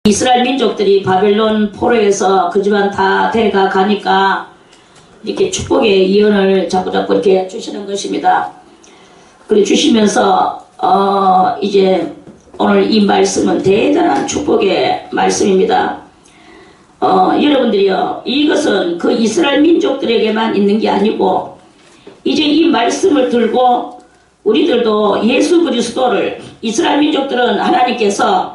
이스라엘 민족들이 바벨론 포로에서 그 집안 다 데려가 가니까 이렇게 축복의 예언을 자꾸 이렇게 주시는 것입니다. 그래 주시면서 이제 오늘 이 말씀은 대단한 축복의 말씀입니다. 여러분들이요, 이것은 그 이스라엘 민족들에게만 있는 게 아니고 이제 이 말씀을 들고 우리들도 예수 그리스도를, 이스라엘 민족들은 하나님께서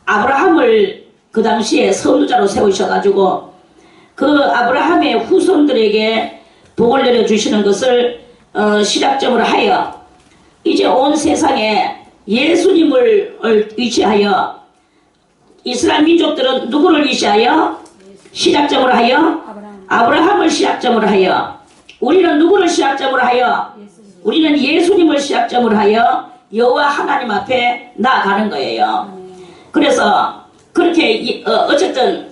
아브라함을 그 당시에 선지자로 세우셔가지고 그 아브라함의 후손들에게 복을 내려주시는 것을 시작점으로 하여 이제 온 세상에 예수님을 위치하여 이스라엘 민족들은 누구를 위치하여? 시작점으로 하여? 아브라함을 시작점으로 하여. 우리는 누구를 시작점으로 하여? 우리는 예수님을 시작점으로 하여 여호와 하나님 앞에 나아가는 거예요. 그래서 그렇게 어쨌든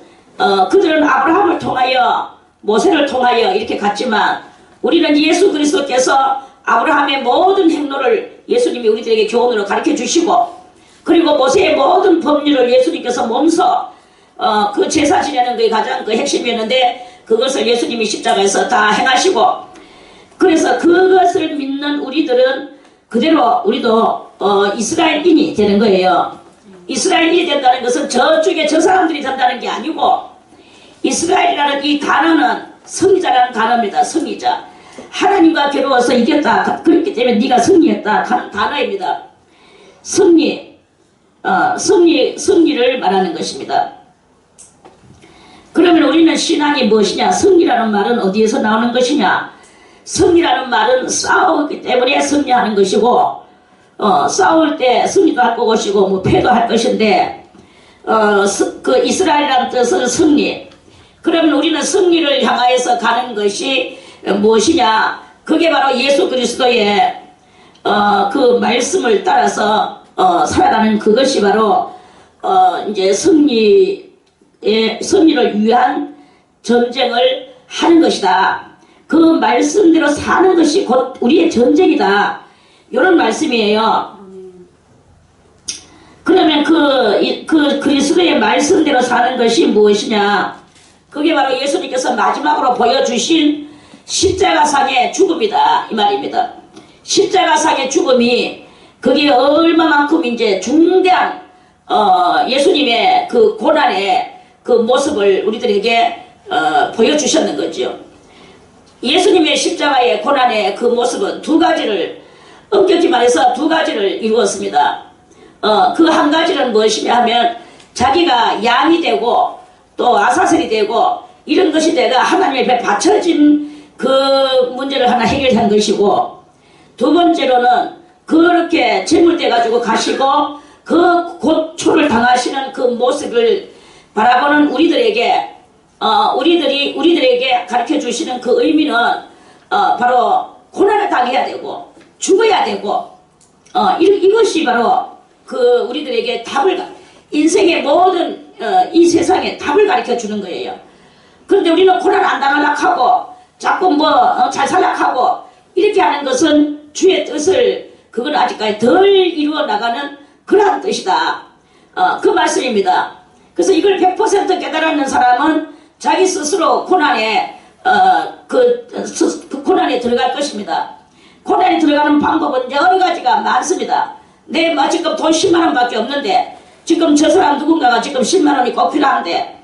그들은 아브라함을 통하여 모세를 통하여 이렇게 갔지만 우리는 예수 그리스도께서 아브라함의 모든 행로를 예수님이 우리들에게 교훈으로 가르쳐 주시고, 그리고 모세의 모든 법률을 예수님께서 몸소 그 제사 지내는 게 가장 그 핵심이었는데 그것을 예수님이 십자가에서 다 행하시고, 그래서 그것을 믿는 우리들은 그대로 우리도 이스라엘인이 되는 거예요. 이스라엘인이 된다는 것은 저쪽에 저 사람들이 된다는 게 아니고, 이스라엘이라는 이 단어는 승리자라는 단어입니다. 승리자. 하나님과 겨루어서 이겼다. 그렇기 때문에 네가 승리했다 하는 단어입니다. 승리를 말하는 것입니다. 그러면 우리는 신앙이 무엇이냐? 승리라는 말은 어디에서 나오는 것이냐? 승리라는 말은 싸우기 때문에 승리하는 것이고, 싸울 때 승리도 할 것이고 뭐 패도 할 것인데, 그 이스라엘이라는 뜻은 승리. 그러면 우리는 승리를 향하여서 가는 것이 무엇이냐? 그게 바로 예수 그리스도의 그 말씀을 따라서 살아가는 그것이 바로 이제 승리를 위한 전쟁을 하는 것이다. 그 말씀대로 사는 것이 곧 우리의 전쟁이다. 이런 말씀이에요. 그러면 그 그리스도의 말씀대로 사는 것이 무엇이냐? 그게 바로 예수님께서 마지막으로 보여주신 십자가상의 죽음이다, 이 말입니다. 십자가상의 죽음이 그게 얼마만큼 이제 중대한 예수님의 그 고난의 그 모습을 우리들에게 보여주셨는 거죠. 예수님의 십자가의 고난의 그 모습은 두 가지를, 엄격히 말해서 두 가지를 이루었습니다. 그 한 가지는 무엇이냐 하면 자기가 양이 되고 또 아사셀이 되고 이런 것이 내가 하나님의 앞에 바쳐진 그 문제를 하나 해결한 것이고, 두 번째로는 그렇게 제물돼 가지고 가시고 그 고초를 당하시는 그 모습을 바라보는 우리들에게 우리들에게 가르쳐 주시는 그 의미는 바로 고난을 당해야 되고 죽어야 되고 이것이 바로 그 우리들에게 인생의 모든 이 세상에 답을 가르쳐 주는 거예요. 그런데 우리는 고난 안 당하려고 하고 자꾸 잘 살려고 하고 이렇게 하는 것은 주의 뜻을, 그건 아직까지 덜 이루어 나가는 그러한 뜻이다. 그 말씀입니다. 그래서 이걸 100% 깨달았는 사람은 자기 스스로 고난에 그 고난에 들어갈 것입니다. 고난에 들어가는 방법은 여러 가지가 많습니다. 지금 돈 10만 원밖에 없는데 지금 저 사람 누군가가 지금 10만 원이 꼭 필요한데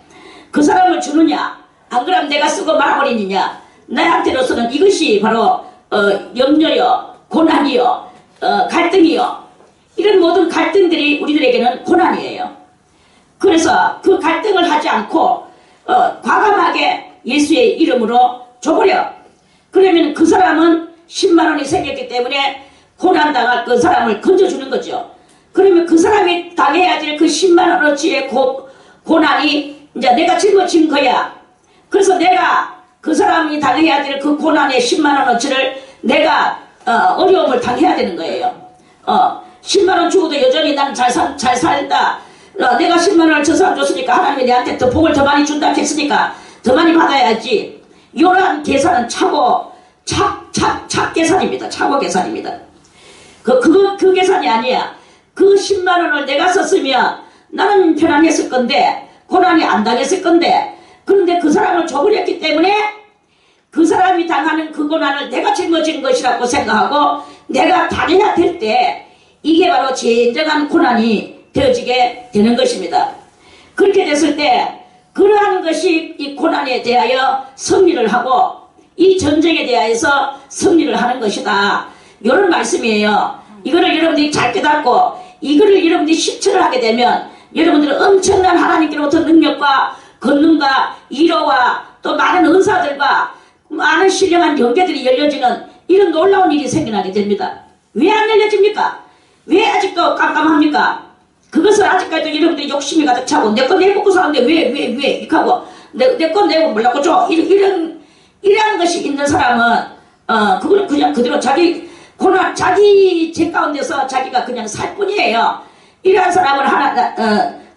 그 사람을 주느냐? 안 그러면 내가 쓰고 말아버리느냐? 나한테로서는 이것이 바로 염려요, 고난이요, 갈등이요. 이런 모든 갈등들이 우리들에게는 고난이에요. 그래서 그 갈등을 하지 않고 과감하게 예수의 이름으로 줘버려. 그러면 그 사람은 10만 원이 생겼기 때문에 고난당할 그 사람을 건져주는 거죠. 그러면 그 사람이 당해야 될 그 10만 원어치의 고난이 이제 내가 짊어진 거야. 그래서 내가 그 사람이 당해야 될 그 고난의 10만 원어치를 내가 어려움을 당해야 되는 거예요. 10만 원 주고도 여전히 나는 잘 살다. 내가 10만 원을 저 사람 줬으니까 하나님이 내한테 더 복을 더 많이 준다 했으니까 더 많이 받아야지. 이러한 계산은 착 계산입니다. 착오 계산입니다. 그 계산이 아니야. 그 10만 원을 내가 썼으면 나는 편안했을 건데, 고난이 안 당했을 건데, 그런데 그 사람을 저버렸기 때문에 그 사람이 당하는 그 고난을 내가 짊어지는 것이라고 생각하고 내가 당해야 될 때 이게 바로 진정한 고난이 되어지게 되는 것입니다. 그렇게 됐을 때 그러한 것이 이 고난에 대하여 승리를 하고 이 전쟁에 대하여서 승리를 하는 것이다. 이런 말씀이에요. 이거를 여러분들이 잘 깨닫고 이거를 여러분들이 실천을 하게 되면 여러분들은 엄청난 하나님께로부터 능력과 권능과 위로와 또 많은 은사들과 많은 신령한 연계들이 열려지는 이런 놀라운 일이 생겨나게 됩니다. 왜 안 열려집니까? 왜 아직도 깜깜합니까? 그것을 아직까지도 여러분들이 욕심이 가득 차고 내 거 내먹고 사는데 왜 이렇게 하고 내 거 내고 몰라고 줘 이런 것이 있는 사람은 그걸 그냥 그대로 자기 고난 자기 죄 가운데서 자기가 그냥 살 뿐이에요. 이러한 사람은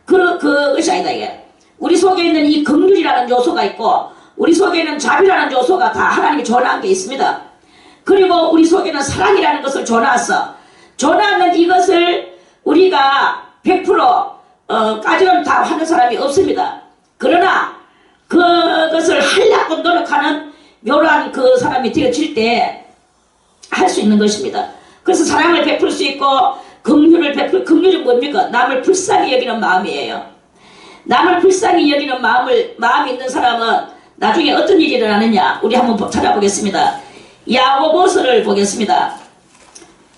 그것이 아니다 이게. 우리 속에 있는 이 긍휼이라는 요소가 있고 우리 속에는 자비라는 요소가 다 하나님이 전화한 게 있습니다. 그리고 우리 속에는 사랑이라는 것을 전화했어. 전화하는 이것을 우리가 100%까지는 다 하는 사람이 없습니다. 그러나 그것을 하려고 노력하는 이러한 그 사람이 되어질 때 할 수 있는 것입니다. 그래서 사랑을 베풀 수 있고 긍휼을 베풀 긍휼은 뭡니까? 남을 불쌍히 여기는 마음이에요. 남을 불쌍히 여기는 마음이 있는 사람은 나중에 어떤 일이 일어나느냐 우리 한번 찾아보겠습니다. 야고보서를 보겠습니다.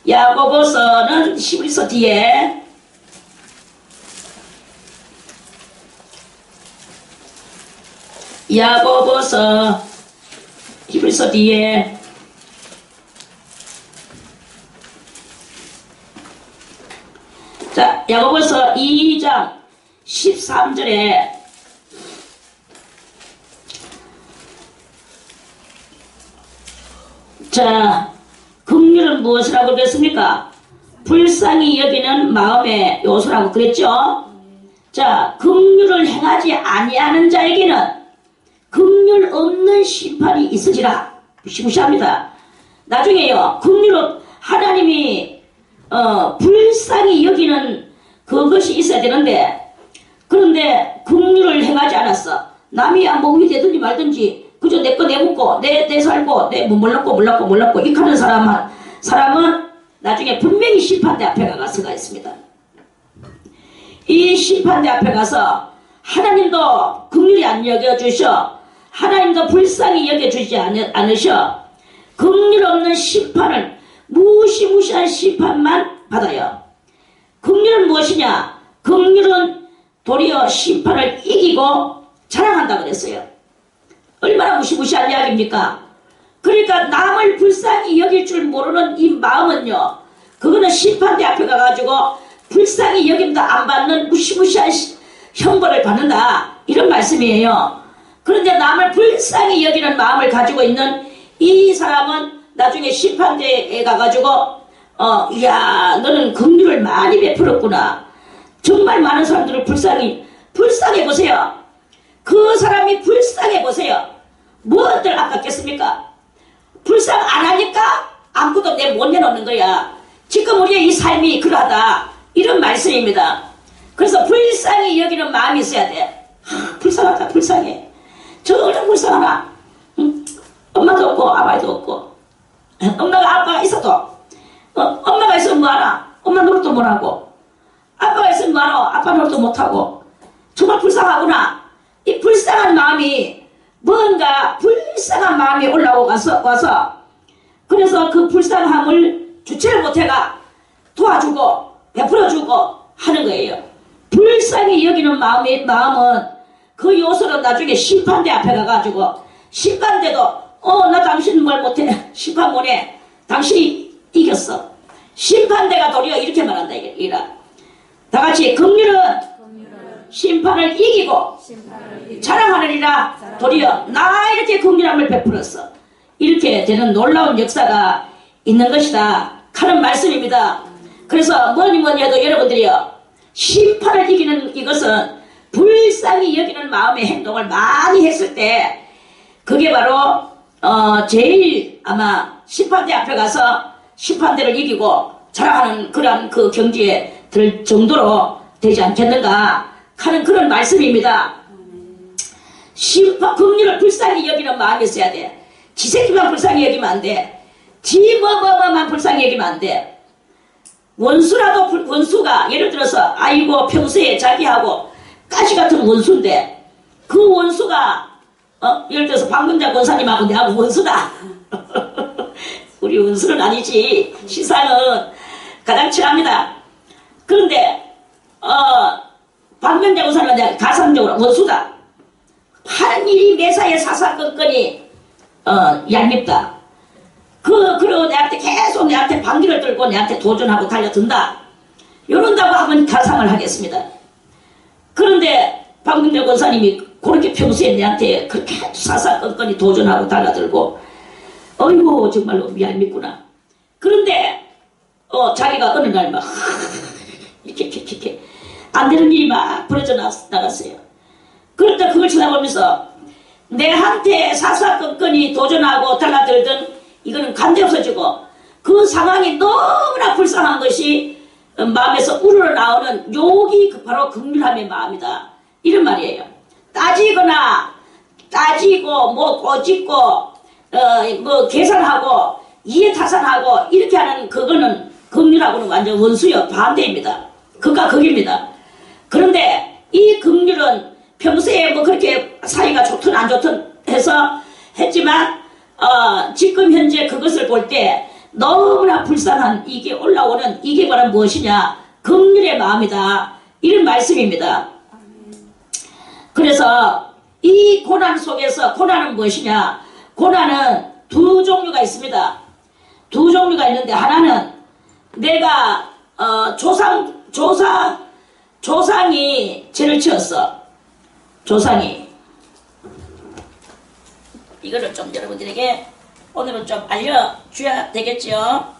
야고보서는 히브리서 뒤에 야고보서 히브리서 뒤에 자 야고보서 2장 13절에 자 긍휼은 무엇이라고 그랬습니까? 불쌍히 여기는 마음의 요소라고 그랬죠. 자 긍휼을 행하지 아니하는 자에게는 긍휼 없는 심판이 있으리라. 무시무시합니다. 나중에요 긍휼은 하나님이 불쌍히 여기는 그것이 있어야 되는데 그런데 긍휼을 행하지 않았어. 남이 뭐 우리 되든지 말든지 그저 내 거 내먹고 내 살고 내 뭐 몰랐고 이렇게 하는 사람은 나중에 분명히 심판대 앞에 가서가 있습니다. 이 심판대 앞에 가서 하나님도 긍휼히 안 여겨주셔. 하나님도 불쌍히 여겨주지 않으셔. 긍휼 없는 심판을 무시무시한 심판만 받아요. 긍휼은 무엇이냐? 긍휼은 도리어 심판을 이기고 자랑한다 그랬어요. 얼마나 무시무시한 이야기입니까? 그러니까 남을 불쌍히 여길 줄 모르는 이 마음은요 그거는 심판대 앞에 가가지고 불쌍히 여김도 안 받는 무시무시한 형벌을 받는다 이런 말씀이에요. 그런데 남을 불쌍히 여기는 마음을 가지고 있는 이 사람은 나중에 심판대에 가가지고 이야 너는 긍휼을 많이 베풀었구나. 정말 많은 사람들을 불쌍해 보세요. 그 사람이 불쌍해 보세요. 무엇들 아깝겠습니까? 불쌍 안 하니까 아무것도 못 내놓는 거야. 지금 우리의 이 삶이 그러하다 이런 말씀입니다. 그래서 불쌍히 여기는 마음이 있어야 돼. 불쌍하다 불쌍해. 저는 불쌍하나. 응? 엄마도 없고 아빠도 없고 엄마가 아빠가 있어도 엄마가 있으면 뭐하나. 엄마 노릇도 못하고 아빠가 있으면 뭐하나. 아빠 노릇도 못하고 정말 불쌍하구나. 이 불쌍한 마음이 뭔가 불쌍한 마음이 와서 그래서 그 불쌍함을 주체를 못해가 도와주고 베풀어주고 하는 거예요. 불쌍히 여기는 마음은 그 요소는 나중에 심판대 앞에 가가지고 심판대도 나 당신 뭘 못해. 심판 못해. 당신이 이겼어. 심판대가 도리어 이렇게 말한다. 다 같이 긍휼은 심판을 이기고 자랑하느니라. 도리어 나 이렇게 긍휼함을 베풀었어. 이렇게 되는 놀라운 역사가 있는 것이다 하는 말씀입니다. 그래서 뭐니 해도 여러분들이요 심판을 이기는 이것은 불쌍히 여기는 마음의 행동을 많이 했을 때 그게 바로 제일 아마 심판대 앞에 가서 심판대를 이기고 자랑하는 그런 그 경지에 들 정도로 되지 않겠는가 하는 그런 말씀입니다. 긍휼을 불쌍히 여기는 마음이 있어야 돼. 지 새끼만 불쌍히 여기면 안 돼. 지 뭐만 불쌍히 여기면 안 돼. 원수라도 원수가 예를 들어서 아이고 평소에 자기하고 가시 같은 원수인데 그 원수가 예를 들어서 방금자 권사님하고 내하고 원수다. 우리 원수는 아니지. 시사는 가장 친합니다. 그런데 방금자 권사님은 내가 가상적으로 원수다. 하는 일이 매사에 사사건건이 얄밉다. 그리고 내한테 계속 내한테 방귀를 들고 내한테 도전하고 달려든다. 이런다고 하면 가상을 하겠습니다. 그런데 방금자 권사님이 그렇게 평소에 내한테 그렇게 사사건건이 도전하고 달려들고 어이구 정말로 얄밉구나. 그런데 자기가 어느 날 막 이렇게 안 되는 일이 막 벌어져 나갔어요. 그런데 그걸 쳐다보면서 내한테 사사건건이 도전하고 달라들던 이거는 간대 없어지고 그 상황이 너무나 불쌍한 것이 마음에서 우러나오는 욕이 바로 긍휼함의 마음이다. 이런 말이에요. 따지고 뭐 꼬집고 뭐 계산하고 이해타산하고 이렇게 하는 그거는 긍휼하고는 완전 원수요. 반대입니다. 극과 극입니다. 그런데 이 긍휼은 평소에 뭐 그렇게 사이가 좋든 안 좋든 해서 했지만 지금 현재 그것을 볼 때 너무나 불쌍한 이게 올라오는 이게 바로 무엇이냐? 긍휼의 마음이다. 이런 말씀입니다. 그래서 이 고난 속에서 고난은 무엇이냐? 고난은 두 종류가 있습니다. 두 종류가 있는데 하나는 내가 조상이 죄를 지었어. 조상이 이거를 좀 여러분들에게 오늘은 좀 알려줘야 되겠죠.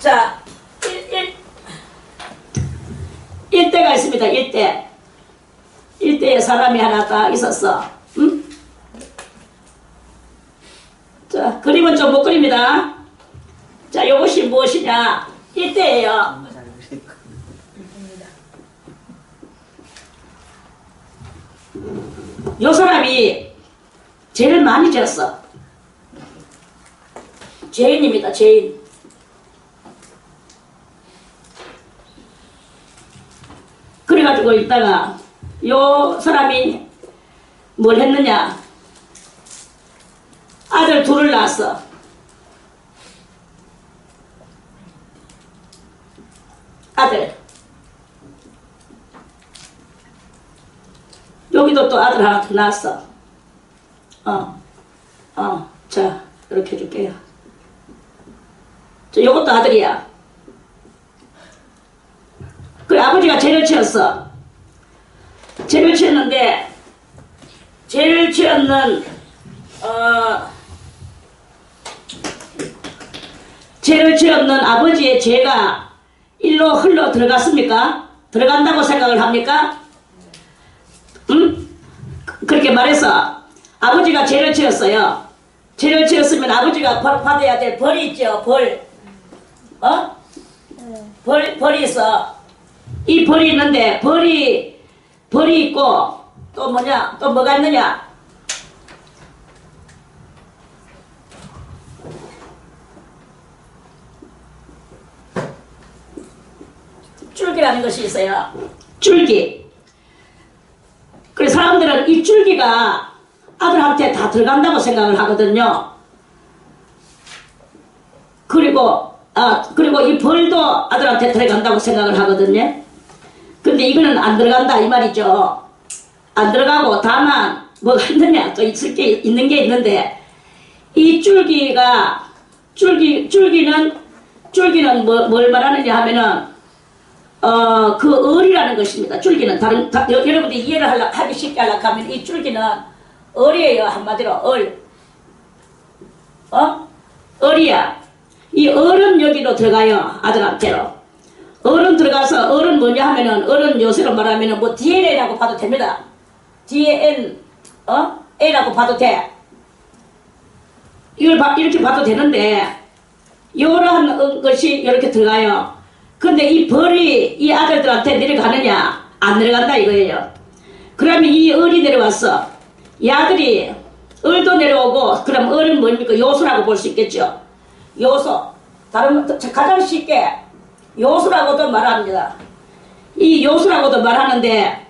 자, 일대가 있습니다. 일대에 사람이 하나 딱 있었어. 응? 자, 그림은 좀 못 그립니다. 자, 이것이 무엇이냐? 일대예요. 요 사람이 죄를 많이 지었어. 죄인입니다. 죄인. 그래가지고 있다가 요 사람이 뭘 했느냐? 아들 둘을 낳았어. 아들. 여기도 또 아들 하나 더 낳았어. 자, 이렇게 해줄게요. 자, 요것도 아들이야. 그 아버지가 죄를 지었어. 죄를 지었는데, 죄를 지었는 아버지의 죄가 일로 흘러 들어갔습니까? 들어간다고 생각을 합니까? 응? 그렇게 말해서 아버지가 죄를 지었어요. 죄를 지었으면 아버지가 받아야 될 벌이 있죠. 벌. 벌이 있어. 이 벌이 있는데 벌이 있고 또 뭐냐? 또 뭐가 있느냐? 줄기라는 것이 있어요. 줄기. 그래서 사람들은 이 줄기가 아들한테 다 들어간다고 생각을 하거든요. 그리고 이 벌도 아들한테 들어간다고 생각을 하거든요. 근데 이거는 안 들어간다 이 말이죠. 안 들어가고 다만 뭐가 있느냐 또 있는 게 있는데 이 줄기는 뭘 말하느냐 하면은 그 을이라는 것입니다. 줄기는 여러분들이 이해를 하기 쉽게 하려고 하면 이 줄기는 을이에요. 한마디로 을. 벌이야. 이 어른 여기로 들어가요. 아들한테로. 어른 들어가서 어른 뭐냐 하면은 어른 요새로 말하면은 뭐 DNA라고 봐도 됩니다. DN A라고 봐도 돼. 이걸 이렇게 봐도 되는데 이러한 것이 이렇게 들어가요. 근데 이 벌이 이 아들들한테 내려가느냐? 안 내려간다 이거예요. 그러면 이 을이 내려왔어. 이 아들이 을도 내려오고 그럼 을은 뭡니까? 요소라고 볼 수 있겠죠. 요소. 다른 가장 쉽게 요소라고도 말합니다. 이 요소라고도 말하는데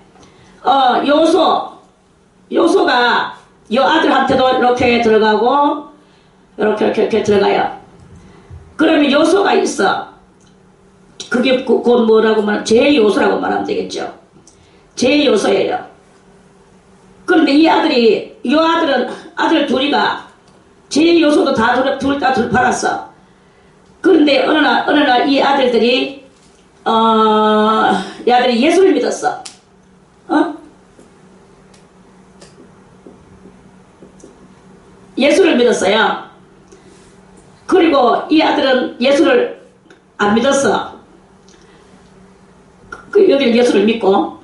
요소가 이 아들한테도 이렇게 들어가고 이렇게 들어가요. 그러면 요소가 있어. 그게 곧 뭐라고 말하면 제 요소라고 말하면 되겠죠. 제 요소예요. 그런데 이 아들 둘이가 제 요소도 둘 다 받았어. 그런데 어느 날 이 아들들이 이 아들이 예수를 믿었어. 예수를 믿었어요. 그리고 이 아들은 예수를 안 믿었어. 여기는 예수를 믿고.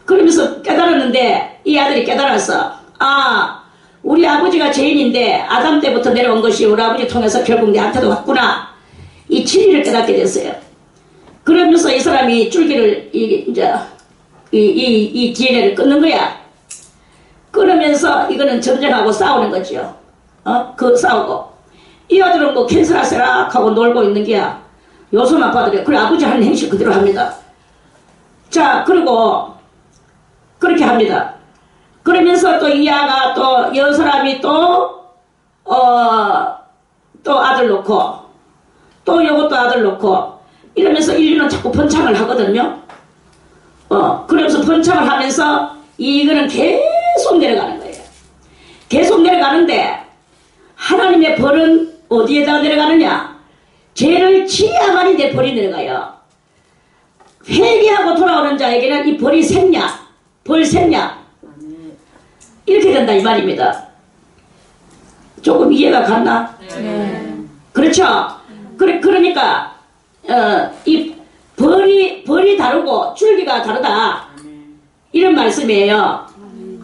그러면서 깨달았는데 이 아들이 깨달았어. 아, 우리 아버지가 죄인인데 아담 때부터 내려온 것이 우리 아버지 통해서 결국 내한테도 왔구나. 이 진리를 깨닫게 됐어요. 그러면서 이 사람이 줄기를 이 DNA를 끊는 거야. 끊으면서 이거는 전쟁하고 싸우는 거죠. 싸우고. 이 아들은 뭐 캔슬하세라 하고 놀고 있는 게야. 요소만 받으래. 그래, 아버지 하는 행실 그대로 합니다. 자, 그리고 그렇게 합니다. 그러면서 또 이 아가 또 여 사람이 또 아들 놓고 또 요것도 아들 놓고 이러면서 인류는 자꾸 번창을 하거든요. 그러면서 번창을 하면서 이거는 계속 내려가는 거예요. 계속 내려가는데 하나님의 벌은 어디에다 내려가느냐? 죄를 지어야만이 내 벌이 내려가요. 회개하고 돌아오는 자에게는 이 벌이 생략, 벌 생략 이렇게 된다 이 말입니다. 조금 이해가 갔나? 네. 그렇죠? 그러니까 이 벌이 다르고 줄기가 다르다 이런 말씀이에요.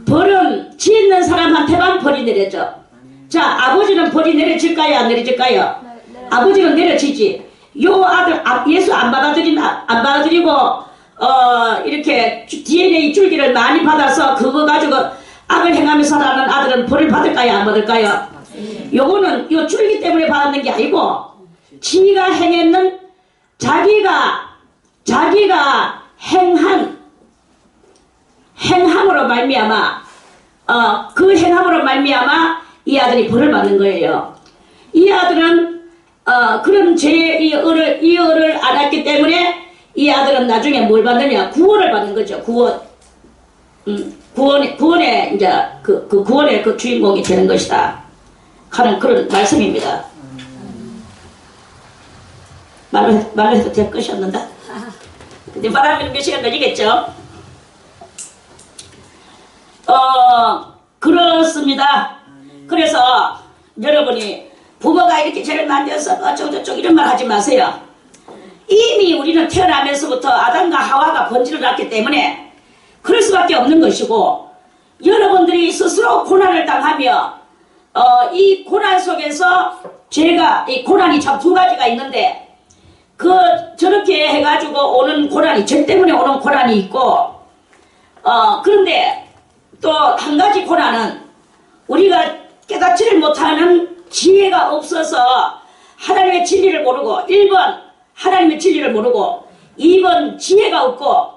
벌은 짓는 사람한테만 벌이 내려져. 자, 아버지는 벌이 내려질까요? 안 내려질까요? 네. 아버지는 내려지지. 요 아들 예수 안 받아들이고 이렇게 DNA 줄기를 많이 받아서 그거 가지고 악을 행하며 살아가는 아들은 벌을 받을까요? 안 받을까요? 요거는 요 줄기 때문에 받는 게 아니고 지가 행했는 자기가 행함으로 말미암아 그 행함으로 말미암아 이 아들이 벌을 받는 거예요. 이 아들은 그런 이 을을 안 했기 때문에 이 아들은 나중에 뭘 받느냐? 구원을 받는 거죠. 구원의 이제 그 구원의 그 주인공이 되는 것이다 하는 그런 말씀입니다. 말로 해도 될 것이었는데 근데 말하면 몇 시간 걸리겠죠? 그렇습니다. 그래서 여러분이 부모가 이렇게 죄를 만져서 어쩌고저쩌고 이런 말 하지 마세요. 이미 우리는 태어나면서부터 아담과 하와가 본질을 낳기 때문에 그럴 수밖에 없는 것이고 여러분들이 스스로 고난을 당하며 이 고난 속에서 이 고난이 참 두 가지가 있는데 저렇게 해가지고 오는 고난이 죄 때문에 오는 고난이 있고 그런데 또 한 가지 고난은 우리가 깨닫지를 못하는 지혜가 없어서 하나님의 진리를 모르고 1번 하나님의 진리를 모르고 2번 지혜가 없고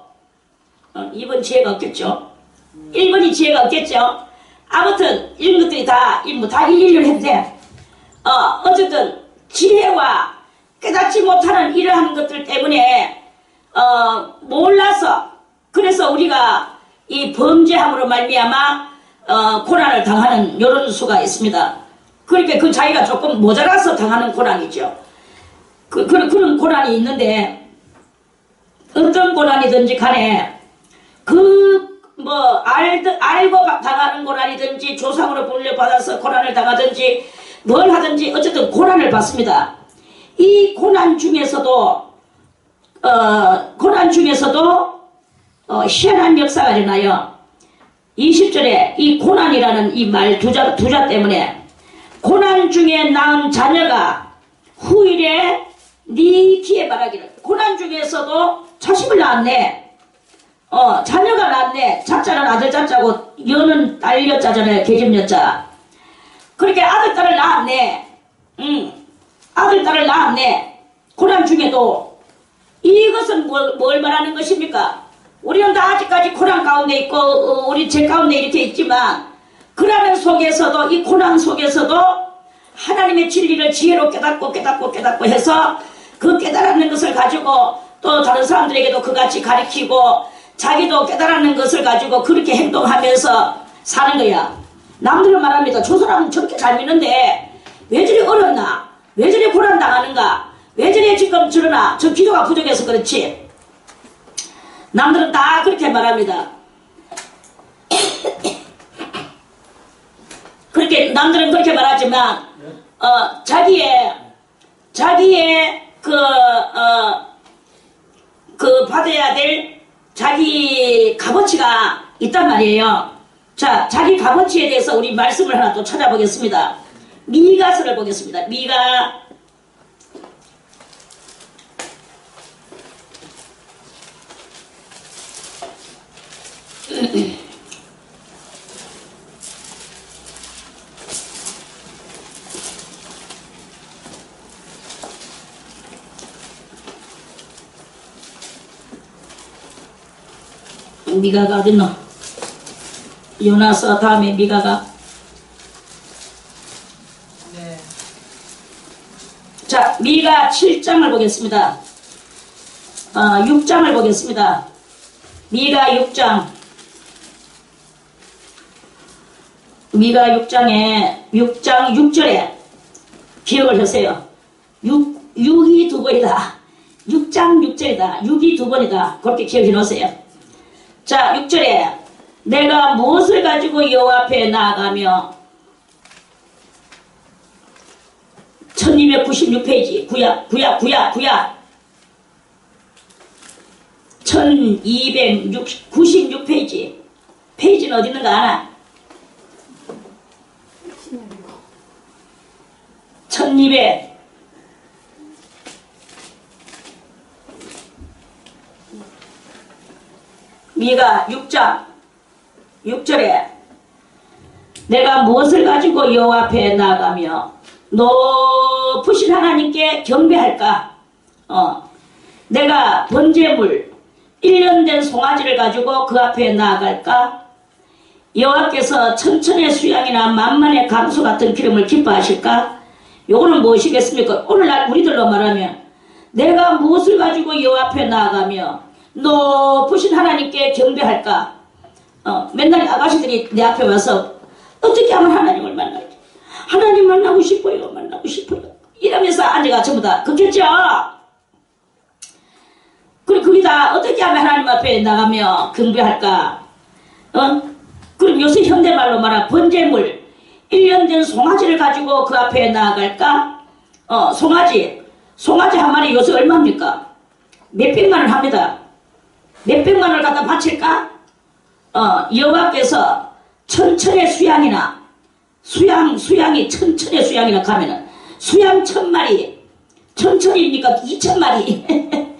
2번 지혜가 없겠죠. 1번이 지혜가 없겠죠. 아무튼 이런 것들이 다 일일이 해도 돼. 어쨌든 지혜와 깨닫지 못하는 이러한 것들 때문에 몰라서 그래서 우리가 이 범죄함으로 말미암아 고난을 당하는 이런 수가 있습니다. 그러니까 그 자기가 조금 모자라서 당하는 고난이죠. 그런 고난이 있는데 어떤 고난이든지 간에 알고 당하는 고난이든지 조상으로 물려받아서 고난을 당하든지 뭘 하든지 어쨌든 고난을 받습니다. 이 고난 중에서도 희한한 역사가 일어나요. 20절에 이 고난이라는 이 말 두자 때문에 고난 중에 낳은 자녀가 후일에 네 귀에 말하기를. 고난 중에서도 자식을 낳았네. 자녀가 낳았네. 자자는 아들 자자고 여는 딸 여자잖아요. 계집 여자. 그렇게 아들 딸을 낳았네. 아들 딸을 낳았네. 고난 중에도 이것은 뭘 말하는 것입니까? 우리는 다 아직까지 고난 가운데 있고 우리 제 가운데 이렇게 있지만 그러는 속에서도 이 고난 속에서도 하나님의 진리를 지혜로 깨닫고 해서 그 깨달았는 것을 가지고 또 다른 사람들에게도 그같이 가르치고 자기도 깨달았는 것을 가지고 그렇게 행동하면서 사는 거야. 남들은 말합니다. 저 사람은 저렇게 잘 믿는데 왜 저리 어렵나? 왜 저리 고난 당하는가? 왜 저리 지금 저러나? 저 기도가 부족해서 그렇지. 남들은 다 그렇게 말합니다. 그렇게 남들은 그렇게 말하지만 자기의 그 받아야 될 자기 값어치가 있단 말이에요. 자, 자기 값어치에 대해서 우리 말씀을 하나 또 찾아보겠습니다. 미가서를 보겠습니다. 미가 '미가가 어딨노? 요나서 다음에 미가가. 네. 자, 미가 7장을 보겠습니다. 6장을 보겠습니다. 미가 6장. 미가 6장 6절에 기억을 하세요. 6이 두 번이다. 6장 6절이다. 6이 두 번이다. 그렇게 기억해 놓으세요. 자, 6절에 내가 무엇을 가지고 여호와 앞에 나아가며 1296페이지 구약 1296페이지 페이지는 어디 있는가 아나? 1200 미가 6장 6절에 내가 무엇을 가지고 여호와 앞에 나아가며 높으신 하나님께 경배할까? 내가 번제물 1년 된 송아지를 가지고 그 앞에 나아갈까? 여호와께서 천천의 수양이나 만만의 강수 같은 기름을 기뻐하실까? 요거는 무엇이겠습니까? 오늘날 우리들로 말하면 내가 무엇을 가지고 여호와 앞에 나아가며 높으신 하나님께 경배할까? 맨날 아가씨들이 내 앞에 와서 어떻게 하면 하나님을 만날지? 하나님 만나고 싶어요. 이러면서 앉아가 전부 다 그렇겠죠? 그리고 그게 다 어떻게 하면 하나님 앞에 나가며 경배할까? 그럼 요새 현대말로 말하면 번제물 1년 된 송아지를 가지고 그 앞에 나아갈까? 송아지 한 마리 요새 얼마입니까? 몇백만 원 합니다. 몇백만 원을 갖다 바칠까? 여호와께서 천천의 수양이나 수양이 천천의 수양이나 가면은 수양 1000마리 천천이니까 2000마리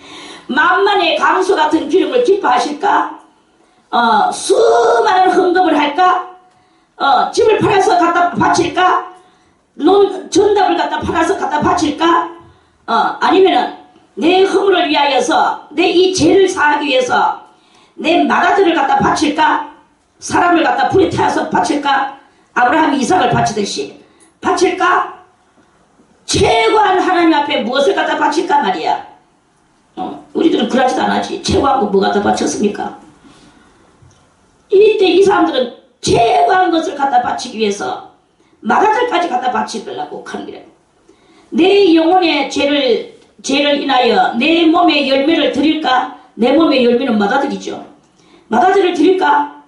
만만의 강수 같은 기름을 기뻐하실까? 수많은 헌금을 할까? 집을 팔아서 갖다 바칠까? 전답을 갖다 팔아서 갖다 바칠까? 아니면은 내 허물을 위하여서 내 이 죄를 사하기 위해서 내 맏아들을 갖다 바칠까? 사람을 갖다 불에 태워서 바칠까? 아브라함이 이삭을 바치듯이 바칠까? 최고한 하나님 앞에 무엇을 갖다 바칠까 말이야. 우리들은 그러지도 않았지. 최고한 거 뭐 갖다 바쳤습니까? 이때 이 사람들은 최고한 것을 갖다 바치기 위해서 맏아들까지 갖다 바치려고 하는 거래. 내 영혼의 죄를 인하여 내 몸에 열매를 드릴까? 내 몸의 열매는 맏아들이죠. 맏아들을 드릴까?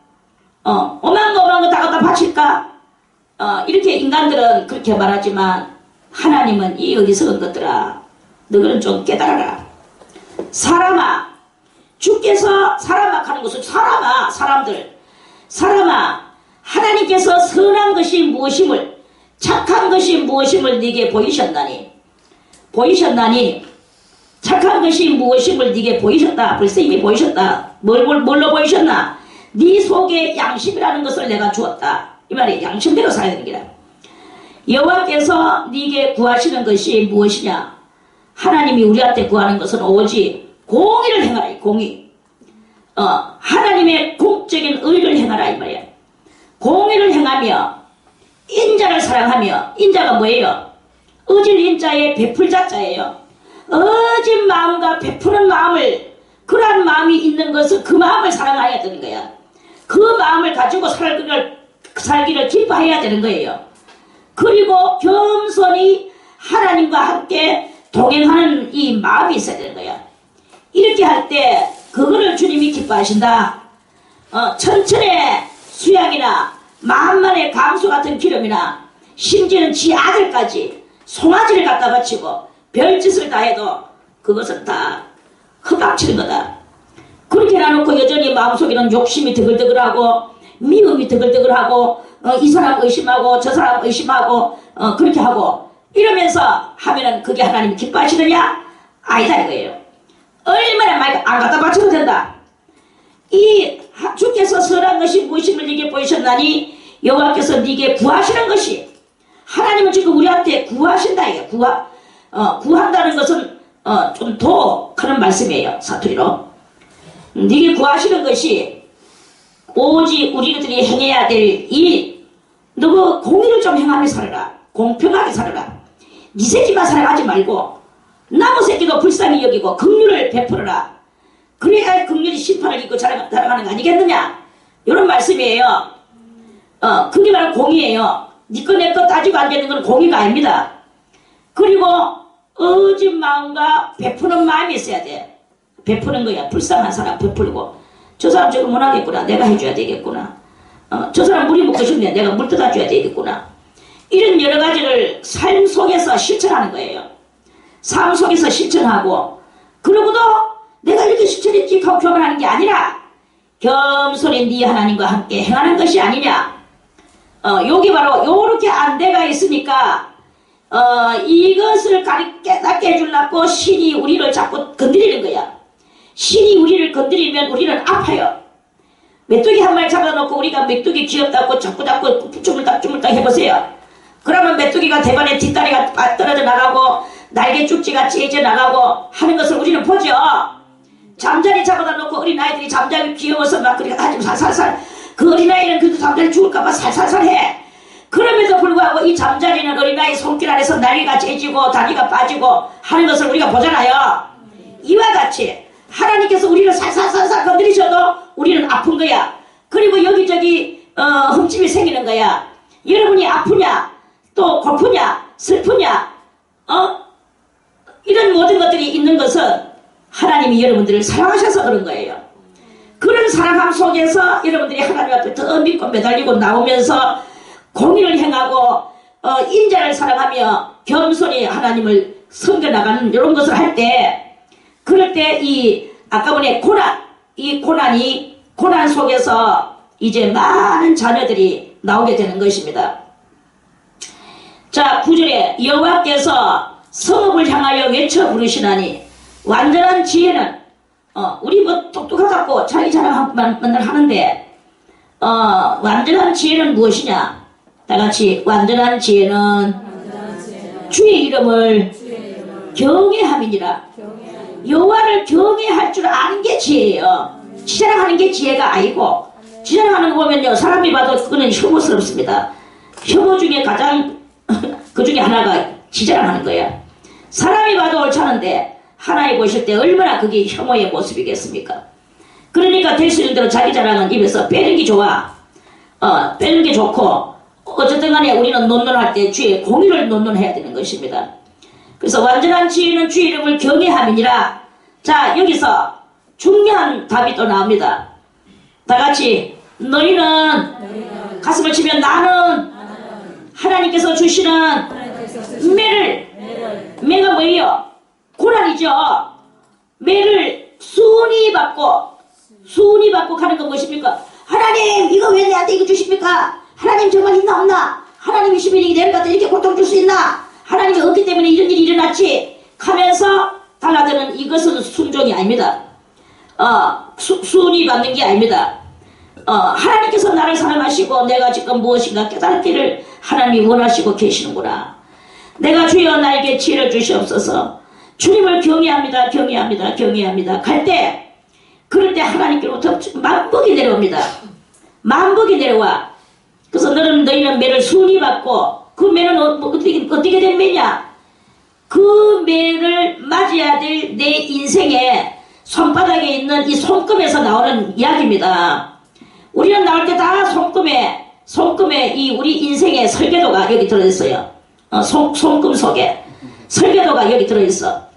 어마한 거 다 갖다 바칠까? 이렇게 인간들은 그렇게 말하지만 하나님은 이 어리석은 것들아, 너희는 좀 깨달아라. 사람아, 주께서 사람아 하는 것은 사람아, 하나님께서 선한 것이 무엇임을, 착한 것이 무엇임을 네게 보이셨나니 착한 것이 무엇임을 네게 보이셨다. 벌써 이미 보이셨다. 뭘로 보이셨나? 네 속에 양심이라는 것을 내가 주었다. 이 말이 양심대로 살아야 되는 기라. 여호와께서 네게 구하시는 것이 무엇이냐? 하나님이 우리한테 구하는 것은 오직 공의를 행하라. 공의. 하나님의 공적인 의를 행하라 이 말이야. 공의를 행하며 인자를 사랑하며, 인자가 뭐예요? 어질 인자의 베풀 자자예요. 어진 마음과 베푸는 마음을, 그러한 마음이 있는 것은 그 마음을 사랑해야 되는 거야. 그 마음을 가지고 살기를 기뻐해야 되는 거예요. 그리고 겸손히 하나님과 함께 동행하는 이 마음이 있어야 되는 거야. 이렇게 할 때 그거를 주님이 기뻐하신다. 천천의 수양이나 만만의 감수 같은 기름이나 심지어는 지 아들까지 송아지를 갖다 바치고 별짓을 다 해도 그것은 다 헛박치는 거다. 그렇게 해놓고 여전히 마음속에는 욕심이 드글드글하고 미움이 드글드글하고 이 사람 의심하고 저 사람 의심하고 그렇게 하고 이러면서 하면은 그게 하나님이 기뻐하시느냐? 아니다 이거예요. 얼마나 많이 안 갖다 바쳐도 된다. 이 주께서 선한 것이 무엇임을 네게 보이셨나니 여호와께서 네게 구하시는 것이, 하나님은 지금 우리한테 구하신다 이게 구한다는 것은 좀 더 하는 말씀이에요. 사투리로 네게 구하시는 것이 오직 우리들이 행해야 될 일, 너 공의를 좀 행하며 살아라. 공평하게 살아라. 네 새끼만 살아가지 말고 나무 새끼도 불쌍히 여기고 긍휼을 베풀어라. 그래야 긍휼이 심판을 입고 자라가는 거 아니겠느냐? 이런 말씀이에요. 그게 바로 공의예요. 네 거 내 거 따지고 앉아있는 건 공의가 아닙니다. 그리고 어진 마음과 베푸는 마음이 있어야 돼. 베푸는 거야. 불쌍한 사람 베풀고, 저 사람 저거 못하겠구나, 내가 해줘야 되겠구나. 저 사람 물이 먹고 싶네, 내가 물 떠다 줘야 되겠구나. 이런 여러 가지를 삶 속에서 실천하는 거예요. 삶 속에서 실천하고, 그러고도 내가 이렇게 실천했지 하고 교만하는 게 아니라 겸손히 네 하나님과 함께 행하는 것이 아니냐. 여기 바로 요렇게 안대가 있으니까 이것을 깨닫게 해주려고 신이 우리를 자꾸 건드리는 거야. 신이 우리를 건드리면 우리는 아파요. 메뚜기 한 마리 잡아놓고 우리가 메뚜기 귀엽다고 자꾸 주물딱 해보세요. 그러면 메뚜기가 대관에 뒷다리가 떨어져 나가고 날개 쭉지가 찢어져 나가고 하는 것을 우리는 보죠. 잠자리 잡아다 놓고 어린아이들이 잠자리 귀여워서 막 그렇게 하지 살살살, 그 어린아이는 그래도 잠자리 죽을까봐 살살살 해. 그럼에도 불구하고 이 잠자리는 어린아이 손길 안에서 날개가 찢어지고 다리가 빠지고 하는 것을 우리가 보잖아요. 이와 같이 하나님께서 우리를 살살살살 건드리셔도 우리는 아픈 거야. 그리고 여기저기 흠집이 생기는 거야. 여러분이 아프냐, 또 고프냐, 슬프냐, 이런 모든 것들이 있는 것은 하나님이 여러분들을 사랑하셔서 그런 거예요. 그런 사랑함 속에서 여러분들이 하나님 앞에 더 믿고 매달리고 나오면서 공의를 행하고 인자를 사랑하며 겸손히 하나님을 섬겨나가는 이런 것을 할 때, 그럴 때 아까 보니 고난 속에서 이제 많은 자녀들이 나오게 되는 것입니다. 자, 9절에 여호와께서 성읍을 향하여 외쳐 부르시나니, 완전한 지혜는 우리 뭐 똑똑하다고 자기 자랑 맨날 하는데 완전한 지혜는 무엇이냐? 다같이 완전한 지혜는 주의 이름을 경외함이니라. 여호와를 경외할 줄 아는 게 지혜예요. 지자랑하는 게 지혜가 아니고, 지자랑하는 거 보면요, 사람이 봐도 그거는 혐오스럽습니다. 혐오 중에 가장 그 중에 하나가 지자랑하는 거예요. 사람이 봐도 옳다는데 하나님 보실 때 얼마나 그게 혐오의 모습이겠습니까? 그러니까 될 수 있는 대로 자기 자랑은 입에서 빼는 게 좋아. 빼는 게 좋고, 어쨌든 간에 우리는 논논할 때 주의 공의를 논논해야 되는 것입니다. 그래서 완전한 지혜는 주의 이름을 경외함이니라. 자, 여기서 중요한 답이 또 나옵니다. 다 같이 너희는 가슴을 치면 나는 하나님께서 주시는 매가 뭐예요? 고난이죠. 매를 순위 받고 가는 건 무엇입니까? 하나님 이거 왜 내한테 이거 주십니까? 하나님 정말 있나 없나? 하나님이시면 내가 이렇게 고통 줄 수 있나? 하나님이 없기 때문에 이런 일이 일어났지 하면서 달라드는 이것은 순종이 아닙니다. 순위 받는 게 아닙니다. 하나님께서 나를 사랑하시고 내가 지금 무엇인가 깨닫기를 하나님이 원하시고 계시는구나. 내가 주여 나에게 지혜를 주시옵소서. 주님을 경외합니다. 갈 때 그럴 때 하나님께로부터 만복이 내려옵니다. 만복이 내려와. 그래서 너희는 매를 순위 받고 그 매는 어떻게 된 매냐? 그 매를 맞이해야 될 내 인생에 손바닥에 있는 이 손금에서 나오는 이야기입니다. 우리는 나올 때 다 손금에 이 우리 인생의 설계도가 여기 들어있어요. 손금 속에 설계도가 여기 들어있어.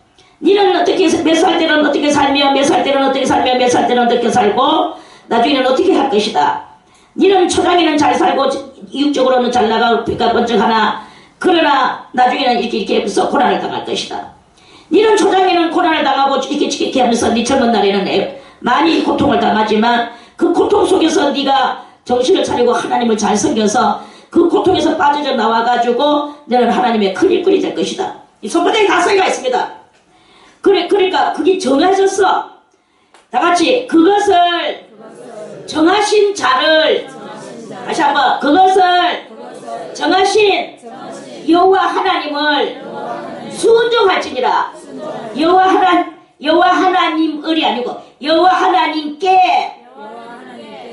니는 어떻게 몇 살 때는 어떻게 살며 몇 살 때는 어떻게 살며 몇 살 때는 어떻게 살고 나중에는 어떻게 할 것이다. 니는 초장에는 잘 살고 이육적으로는 잘 나가고 빛가 번쩍하나 그러나 나중에는 이렇게 해서 고난을 당할 것이다. 니는 초장에는 고난을 당하고 이렇게 하면서 니 젊은 날에는 많이 고통을 당하지만 그 고통 속에서 네가 정신을 차리고 하나님을 잘 섬겨서 그 고통에서 빠져 나와가지고 너는 하나님의 큰 일꾼이 될 것이다. 이 손바닥에 다 써가 있습니다. 그러니까 그게 정해졌어. 다같이 그것을 정하신 자를 다시 한번 그것을 정하신 여호와 하나님을 순종할지니라. 여호와 하나님을이 아니고 여호와 하나님께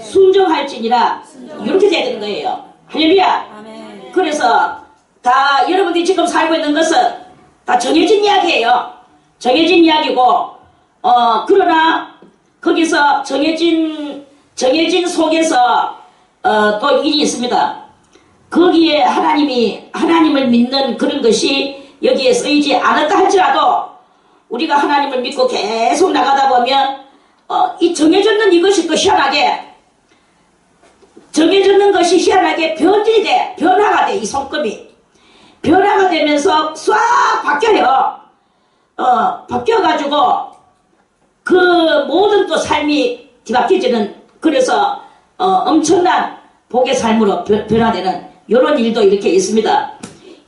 순종할지니라. 이렇게 돼야 되는 거예요. 할렐루야. 그래서 다 여러분들이 지금 살고 있는 것은 다 정해진 이야기예요. 정해진 이야기고 그러나 거기서 정해진 속에서 또 일이 있습니다. 거기에 하나님을 믿는 그런 것이 여기에 쓰이지 않았다 할지라도 우리가 하나님을 믿고 계속 나가다 보면 이 정해졌는 이것이 또 희한하게 정해졌는 것이 희한하게 변질이 돼. 변화가 돼. 이 손금이 변화가 되면서 싹 바뀌어요. 바뀌어가지고 그 모든 또 삶이 뒤바뀌어지는 그래서 엄청난 복의 삶으로 변화되는 이런 일도 이렇게 있습니다.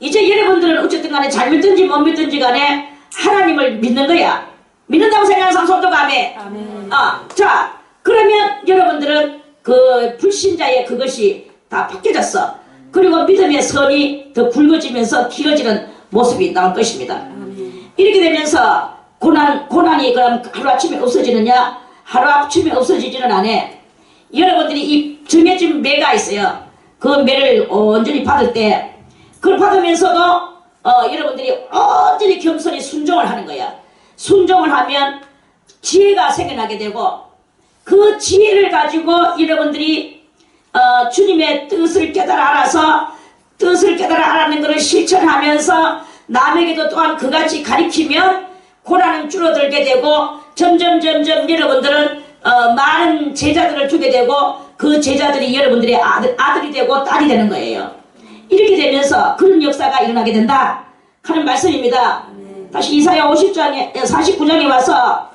이제 여러분들은 어쨌든 간에 잘 믿든지 못 믿든지 간에 하나님을 믿는 거야. 믿는다고 생각하는 사람 손도 가매. 자 그러면 여러분들은 그 불신자의 그것이 다 바뀌어졌어. 그리고 믿음의 선이 더 굵어지면서 길어지는 모습이 나올 것입니다. 이렇게 되면서 고난이 그럼 하루아침에 없어지느냐? 하루아침에 없어지지는 않아. 여러분들이 이 정해진 매가 있어요. 그 매를 온전히 받을 때 그걸 받으면서도 여러분들이 온전히 겸손히 순종을 하는 거야. 순종을 하면 지혜가 생겨나게 되고 그 지혜를 가지고 여러분들이 주님의 뜻을 깨달아 알았는 것을 실천하면서 남에게도 또한 그같이 가르치면 고난은 줄어들게 되고 점점 여러분들은 많은 제자들을 두게 되고 그 제자들이 여러분들의 아들이 되고 딸이 되는 거예요. 이렇게 되면서 그런 역사가 일어나게 된다 하는 말씀입니다. 다시 이사야 50장에 49장에 와서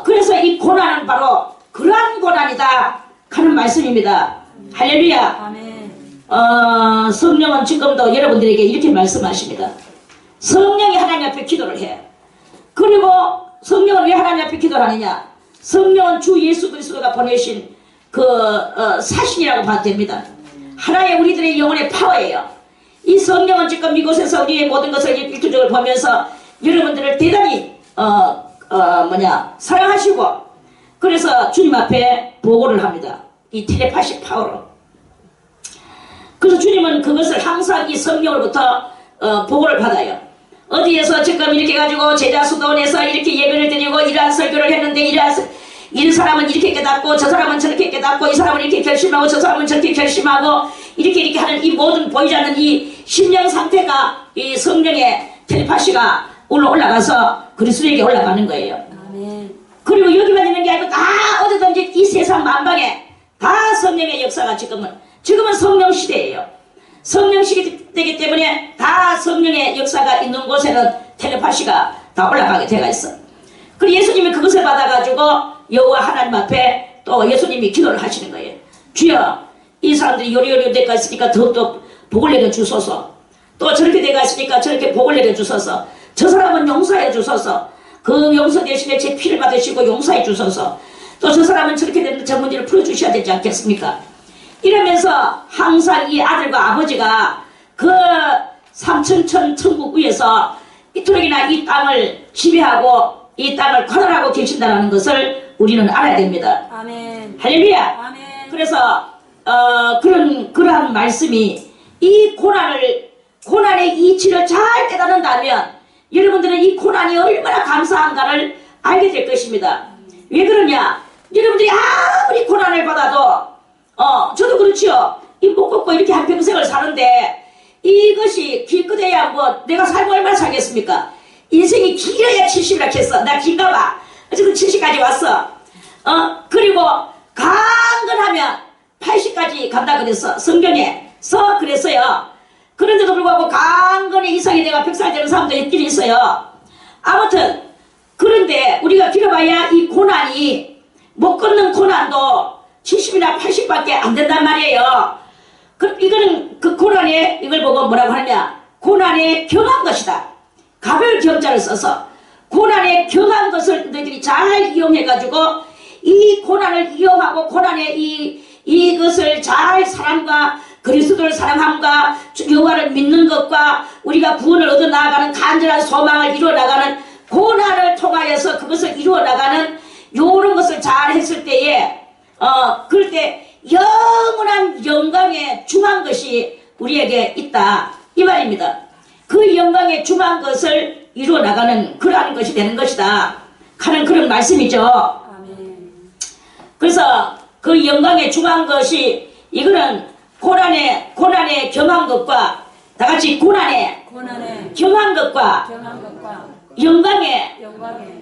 그래서 이 고난은 바로 그러한 고난이다 하는 말씀입니다. 할렐루야. 성령은 지금도 여러분들에게 이렇게 말씀하십니다. 성령이 하나님 앞에 기도를 해. 그리고 성령은 왜 하나님 앞에 기도를 하느냐? 성령은 주 예수 그리스도가 보내신 그 사신이라고 봐도 됩니다. 하나의 우리들의 영혼의 파워예요. 이 성령은 지금 이곳에서 우리의 모든 것을 일투적을 보면서 여러분들을 대단히 사랑하시고 그래서 주님 앞에 보고를 합니다. 이 텔레파시 파워로. 그래서 주님은 그것을 항상 이 성령으로부터 보고를 받아요. 어디에서 지금 이렇게 가지고 제자 수도원에서 이렇게 예배를 드리고 이러한 설교를 했는데 이 사람은 이렇게 깨닫고 저 사람은 저렇게 깨닫고 이 사람은 이렇게 결심하고 저 사람은 저렇게 결심하고 이렇게 하는 이 모든 보이지 않는 이 심령 상태가 이 성령의 텔레파시가 올라가서 그리스도에게 올라가는 거예요. 그리고 여기만 있는 게 아니고 다 어디든지 이 세상 만방에 다 성령의 역사가 지금은 성령 시대예요. 성령식이 되기 때문에 다 성령의 역사가 있는 곳에는 텔레파시가 다 올라가게 되어 있어. 그리고 예수님이 그것을 받아가지고 여호와 하나님 앞에 또 예수님이 기도를 하시는 거예요. 주여, 이 사람들이 요리요리 되가 있으니까 더욱더 복을 내려 주소서. 또 저렇게 되가 있으니까 저렇게 복을 내려 주소서. 저 사람은 용서해 주소서. 그 용서 대신에 제 피를 받으시고 용서해 주소서. 또 저 사람은 저렇게 되는데 저 문제를 풀어주셔야 되지 않겠습니까? 이러면서 항상 이 아들과 아버지가 그 삼천천 천국 위에서 이토록이나 이 땅을 지배하고 이 땅을 관할하고 계신다는 것을 우리는 알아야 됩니다. 아멘. 할렐루야. 아멘. 그래서 그러한 말씀이 이 고난의 이치를 잘 깨닫는다면 여러분들은 이 고난이 얼마나 감사한가를 알게 될 것입니다. 왜 그러냐? 여러분들이 아무리 고난을 받아도 저도 그렇지요. 못 걷고 이렇게 한평생을 사는데 이것이 길거대야 뭐 내가 살고 얼마나 살겠습니까? 인생이 길어야 70이라 했어. 나 긴가 봐. 어쨌든 70까지 왔어. 그리고 강건하면 80까지 간다 그랬어. 성경에서 그랬어요. 그런데도 불구하고 강건의 이상이 내가 100살 되는 사람도 있긴 있어요. 아무튼 그런데 우리가 길어봐야 이 고난이 못 걷는 고난도 70이나 80밖에 안 된단 말이에요. 이거는 그 고난에 이걸 보고 뭐라고 하느냐? 고난에 경한 것이다. 가별 경자를 써서 고난에 경한 것을 너희들이 잘 이용해가지고 이 고난을 이용하고 고난의 이것을 잘 사랑과 그리스도를 사랑함과 여호와를 믿는 것과 우리가 구원을 얻어 나아가는 간절한 소망을 이루어 나가는 고난을 통하여서 그것을 이루어 나가는 요런 것을 잘 했을 때에 그럴 때 영원한 영광에 중한 것이 우리에게 있다 이 말입니다. 그 영광에 중한 것을 이루어 나가는 그러한 것이 되는 것이다 하는 그런 말씀이죠. 아멘. 그래서 그 영광에 중한 것이 이거는 고난에 경한 것과 다같이 고난에 경한 것과 영광에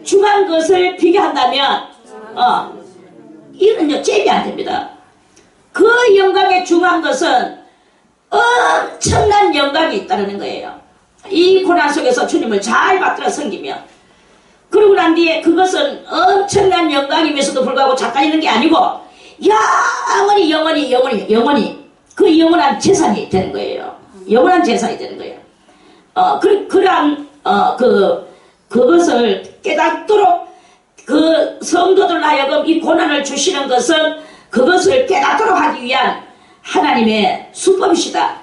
중한 것을 비교한다면 이는요 잽이 안 됩니다. 그 영광에 중한 것은 엄청난 영광이 있다는 거예요. 이 고난 속에서 주님을 잘 받들어 섬기며 그러고 난 뒤에 그것은 엄청난 영광이면서도 불구하고 잠깐 있는 게 아니고 영원히 그 영원한 재산이 되는 거예요. 영원한 재산이 되는 거예요. 그러한 그것을 깨닫도록 그 성도들 하여금 이 고난을 주시는 것은 그것을 깨닫도록 하기 위한 하나님의 수법이시다.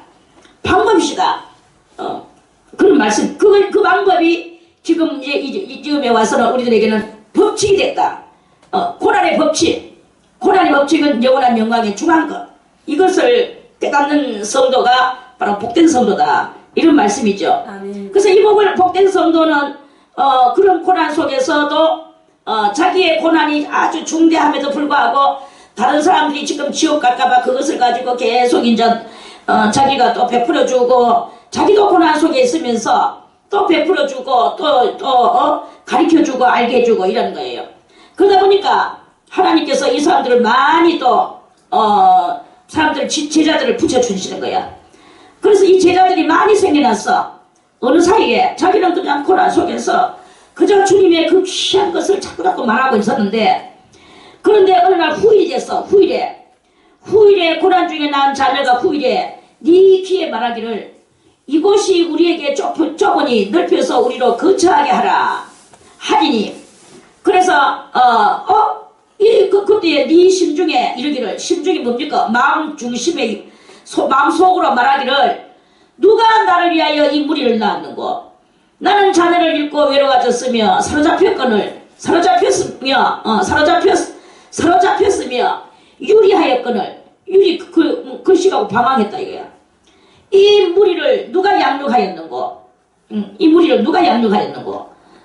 방법이시다. 그런 말씀. 그 방법이 지금 이제 이쯤에 와서는 우리들에게는 법칙이 됐다. 고난의 법칙. 고난의 법칙은 영원한 영광에 중한 것. 이것을 깨닫는 성도가 바로 복된 성도다. 이런 말씀이죠. 아멘. 그래서 이 복된 성도는 그런 고난 속에서도 자기의 고난이 아주 중대함에도 불구하고 다른 사람들이 지금 지옥 갈까봐 그것을 가지고 계속 이제 자기가 또 베풀어주고 자기도 고난 속에 있으면서 또 베풀어주고 또 가르쳐주고 알게 해주고 이런 거예요. 그러다 보니까 하나님께서 이 사람들을 많이 또 사람들 제자들을 붙여주시는 거야. 그래서 이 제자들이 많이 생겨났어. 어느 사이에 자기는 그냥 고난 속에서 그저 주님의 그 귀한 것을 자꾸 말하고 있었는데 그런데 어느 날 후일이 됐어. 후일에 고난 중에 낳은 자녀가 후일에 네 귀에 말하기를 이곳이 우리에게 좁으니 넓혀서 우리로 거처하게 하리니 그래서 그때 네 심중에 이르기를 심중이 뭡니까? 마음 중심에 마음속으로 말하기를 누가 나를 위하여 이 무리를 낳았는고 나는 자네를 잃고 외로워졌으며 사로잡혔으며 유리하였거늘 유리 그 시가고 방황했다 이거야. 이 무리를 누가 양육하였는고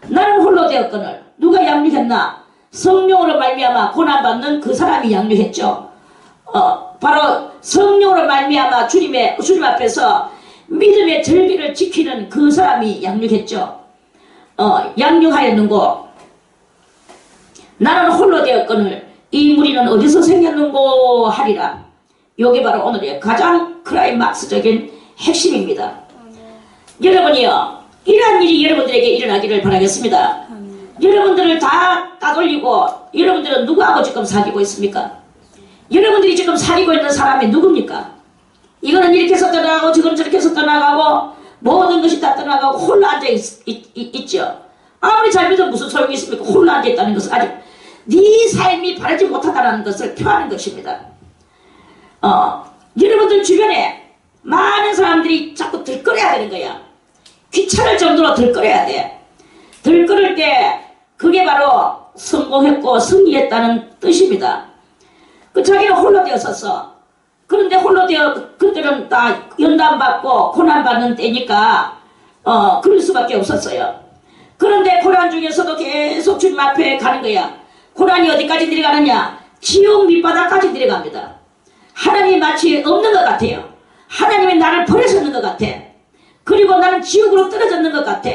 나는 홀로 되었거늘 누가 양육했나? 성령으로 말미암아 고난받는 그 사람이 양육했죠. 바로 성령으로 말미암아 주님 앞에서 믿음의 절기를 지키는 그 사람이 양육했죠. 양육하였는고 나는 홀로 되었거늘 이 무리는 어디서 생겼는고 하리라. 요게 바로 오늘의 가장 클라이막스적인 핵심입니다. 여러분이요, 이러한 일이 여러분들에게 일어나기를 바라겠습니다. 여러분들을 다 따돌리고 여러분들은 누구하고 지금 사귀고 있습니까? 여러분들이 지금 사귀고 있는 사람이 누굽니까? 이거는 이렇게 해서 떠나가고 저거는 저렇게 해서 떠나가고 모든 것이 다 떠나가고 홀로 앉아있죠. 아무리 잘 믿어도 무슨 소용이 있습니까? 홀로 앉아있다는 것은 아직 네 삶이 바르지 못하다는 것을 표하는 것입니다. 여러분들 주변에 많은 사람들이 자꾸 들끓여야 되는 거야. 귀찮을 정도로 들끓여야 돼. 들끓을 때 그게 바로 성공했고 승리했다는 뜻입니다. 그 자기는 홀로 되었었어. 그런데 홀로 되어 그들은 다 연단받고 고난받는 때니까 그럴 수밖에 없었어요. 그런데 고난 중에서도 계속 주님 앞에 가는 거야. 고난이 어디까지 내려가느냐? 지옥 밑바닥까지 내려갑니다. 하나님이 마치 없는 것 같아요. 하나님이 나를 버리셨는 것 같아. 그리고 나는 지옥으로 떨어졌는 것 같아.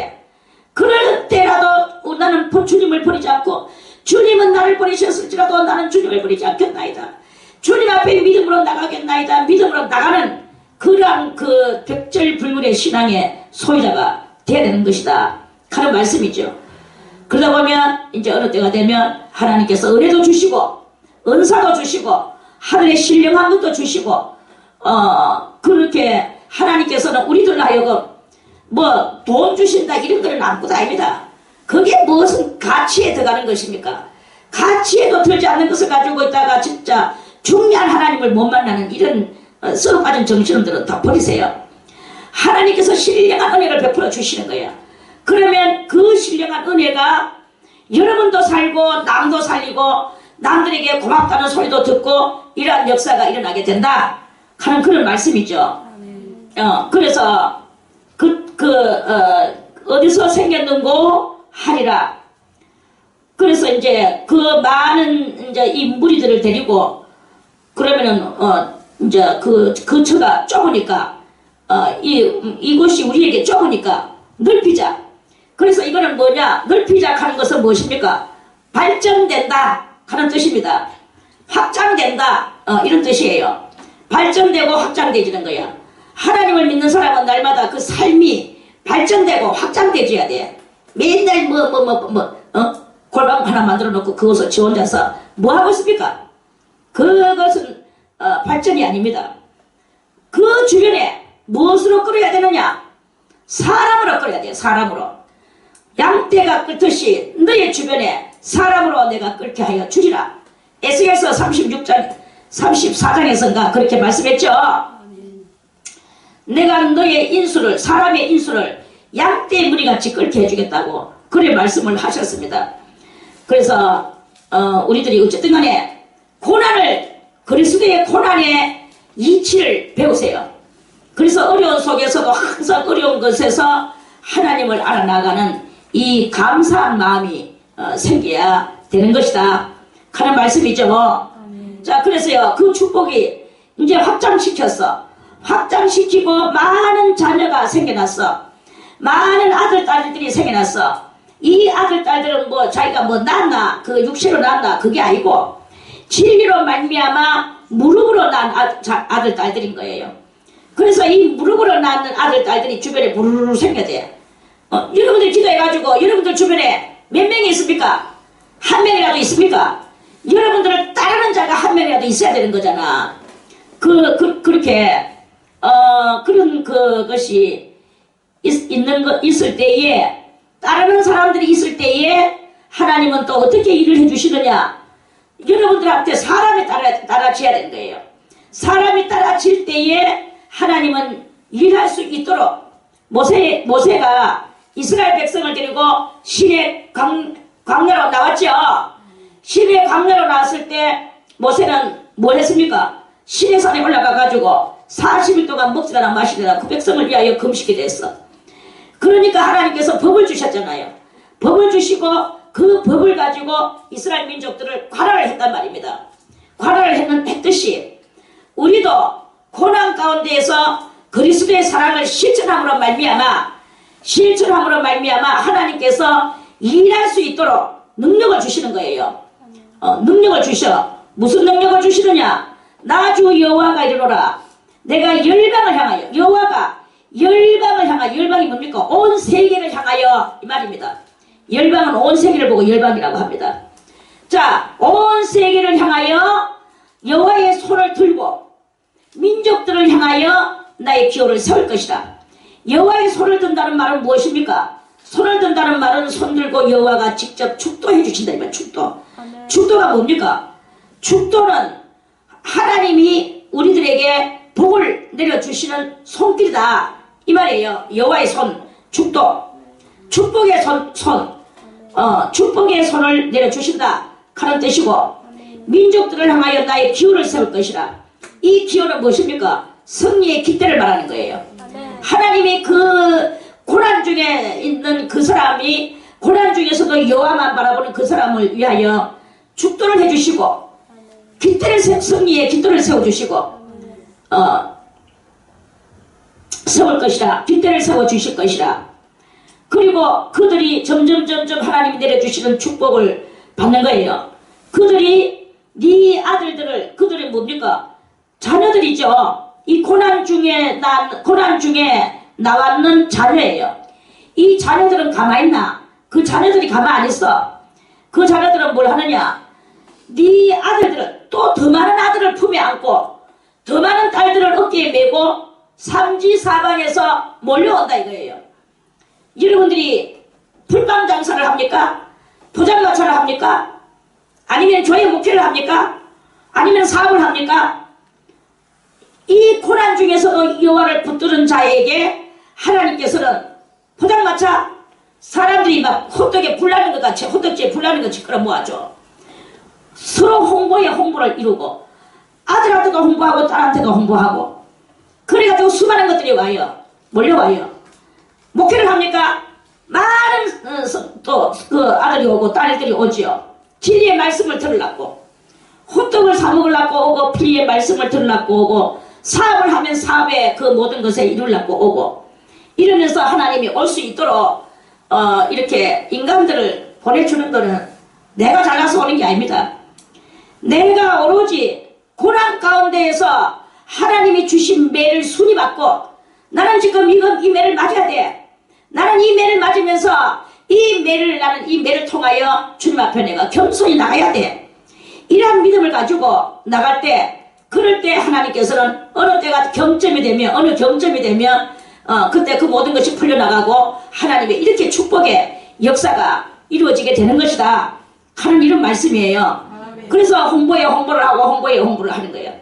그럴 때라도 나는 주님을 버리지 않고, 주님은 나를 버리셨을지라도 나는 주님을 버리지 않겠나이다. 주님 앞에 믿음으로 나가겠나이다. 믿음으로 나가는 그러한 그 백절불문의 신앙의 소유자가 되어야 되는 것이다 하는 말씀이죠. 그러다 보면 이제 어느 때가 되면 하나님께서 은혜도 주시고 은사도 주시고 하늘의 신령한 것도 주시고 그렇게 하나님께서는 우리들 하여금 뭐 돈 주신다 이런 거는 아무것도 아닙니다. 그게 무슨 가치에 들어가는 것입니까? 가치에도 들지 않는 것을 가지고 있다가 진짜 중요한 하나님을 못 만나는 이런 썩어 빠진 정신들은 다 버리세요. 하나님께서 신령한 은혜를 베풀어 주시는 거예요. 그러면 그 신령한 은혜가 여러분도 살고 남도 살리고 남들에게 고맙다는 소리도 듣고 이러한 역사가 일어나게 된다 하는 그런 말씀이죠. 그래서 어디서 생겼는고 하리라. 그래서 이제 그 많은 이제 이 무리들을 데리고 그러면은 이제 그 처가 좁으니까 이곳이 우리에게 좁으니까 넓히자. 그래서 이거는 뭐냐? 넓히자 하는 것은 무엇입니까? 발전된다 하는 뜻입니다. 확장된다 이런 뜻이에요. 발전되고 확장되지는 거야. 하나님을 믿는 사람은 날마다 그 삶이 발전되고 확장되어야 돼. 맨날 골방 하나 만들어 놓고 그것을 지 혼자서 뭐 하고 있습니까? 그것은 발전이 아닙니다. 그 주변에 무엇으로 끌어야 되느냐? 사람으로 끌어야 돼요. 사람으로. 양떼가 끌듯이 너의 주변에 사람으로 내가 끌게 하여 주리라. 에스겔서 34장에서인가 그렇게 말씀했죠. 내가 너의 인수를, 사람의 인수를 양떼 무리같이 끌게 해주겠다고 그래 말씀을 하셨습니다. 그래서 우리들이 어쨌든 간에 고난을, 그리스도의 고난의 이치를 배우세요. 그래서 어려운 속에서도 항상 어려운 것에서 하나님을 알아나가는 이 감사한 마음이 생겨야 되는 것이다 하는 말씀이죠. 자, 그래서요, 그 축복이 이제 확장시키고 많은 자녀가 생겨났어. 많은 아들, 딸들이 생겨났어. 이 아들, 딸들은 뭐 자기가 뭐 낳았나, 그 육체로 낳았나, 그게 아니고 진리로 말미암아 무릎으로 낳은 아들, 딸들인 거예요. 그래서 이 무릎으로 낳는 아들, 딸들이 주변에 부르르 생겨대. 여러분들 기도해가지고 여러분들 주변에 몇 명이 있습니까? 한 명이라도 있습니까? 여러분들을 따르는 자가 한 명이라도 있어야 되는 거잖아. 그렇게 그런 그것이 있을 때에, 따르는 사람들이 있을 때에 하나님은 또 어떻게 일을 해주시느냐? 여러분들한테 사람이 따라지어야 되는 거예요. 사람이 따라질 때에 하나님은 일할 수 있도록 모세가 이스라엘 백성을 데리고 시내 광야로 나왔죠. 시내 광야로 나왔을 때 모세는 뭘 했습니까? 시내산에 올라가 가지고 40일 동안 먹지나 마시느라 그 백성을 위하여 금식이 됐어. 그러니까 하나님께서 법을 주셨잖아요. 법을 주시고 그 법을 가지고 이스라엘 민족들을 관할을 했단 말입니다. 관할을 했듯이 우리도 고난 가운데에서 그리스도의 사랑을 실천함으로 말미암아 하나님께서 일할 수 있도록 능력을 주시는 거예요. 능력을 주셔. 무슨 능력을 주시느냐? 나 주 여호와가 이르노라. 내가 열방을 향하여, 여호와가 열방을 향하여, 열방이 뭡니까? 온 세계를 향하여 이 말입니다. 열방은 온 세계를 보고 열방이라고 합니다. 자, 온 세계를 향하여 여호와의 손을 들고 민족들을 향하여 나의 기호를 세울 것이다. 여호와의 손을 든다는 말은 무엇입니까? 손을 든다는 말은 손 들고 여호와가 직접 축도해 주신다 이 말. 축도. 축도가 뭡니까? 축도는 하나님이 우리들에게 복을 내려주시는 손길이다 이 말이에요. 여호와의 손, 축도. 축복의 축복의 손을 내려주신다 하는 뜻이고, 민족들을 향하여 나의 기호를 세울 것이라. 이 기호는 무엇입니까? 승리의 깃대를 말하는 거예요. 하나님이 그 고난 중에 있는 그 사람이, 고난 중에서도 여호와만 바라보는 그 사람을 위하여 축도를 해주시고, 깃대를 승리의 깃대를 세워주시고 세울 것이라. 깃대를 세워주실 것이라. 그리고 그들이 점점 하나님이 내려주시는 축복을 받는 거예요. 그들이 네 아들들을, 그들이 뭡니까? 자녀들이죠. 이 고난 중에 나왔는 자녀예요. 이 자녀들은 가만히 있나? 그 자녀들이 가만히 안 있어. 그 자녀들은 뭘 하느냐? 네 아들들은 또 더 많은 아들을 품에 안고 더 많은 딸들을 어깨에 메고 삼지사방에서 몰려온다 이거예요. 여러분들이 불빵 장사를 합니까? 포장마차를 합니까? 아니면 교회 목회를 합니까? 아니면 사업을 합니까? 이 고난 중에서도 여호와를 붙드는 자에게 하나님께서는 포장마차 사람들이 막 호떡에 불나는 것 같이, 호떡지에 불나는 것 같이 끌어모아줘. 서로 홍보에 홍보를 이루고, 아들한테도 홍보하고 딸한테도 홍보하고, 그래가지고 수많은 것들이 와요. 몰려와요. 목회를 합니까? 많은 또 그 아들이 오고 딸들이 오지요. 진리의 말씀을 들으려고, 호떡을 사 먹으려고 오고, 피리의 말씀을 들으려고 오고, 사업을 하면 사업의 그 모든 것에 이루려고 오고, 이러면서 하나님이 올 수 있도록 이렇게 인간들을 보내주는 거는 내가 잘나서 오는 게 아닙니다. 내가 오로지 고난 가운데에서 하나님이 주신 매를 순위 받고, 나는 지금 이 매를 맞아야 돼. 나는 이 매를 맞으면서 나는 이 매를 통하여 주님 앞에 내가 겸손히 나가야 돼. 이러한 믿음을 가지고 나갈 때, 그럴 때 하나님께서는 어느 경점이 되면 그때 그 모든 것이 풀려나가고 하나님의 이렇게 축복의 역사가 이루어지게 되는 것이다 하는 이런 말씀이에요. 그래서 홍보에 홍보를 하고 홍보에 홍보를 하는 거예요.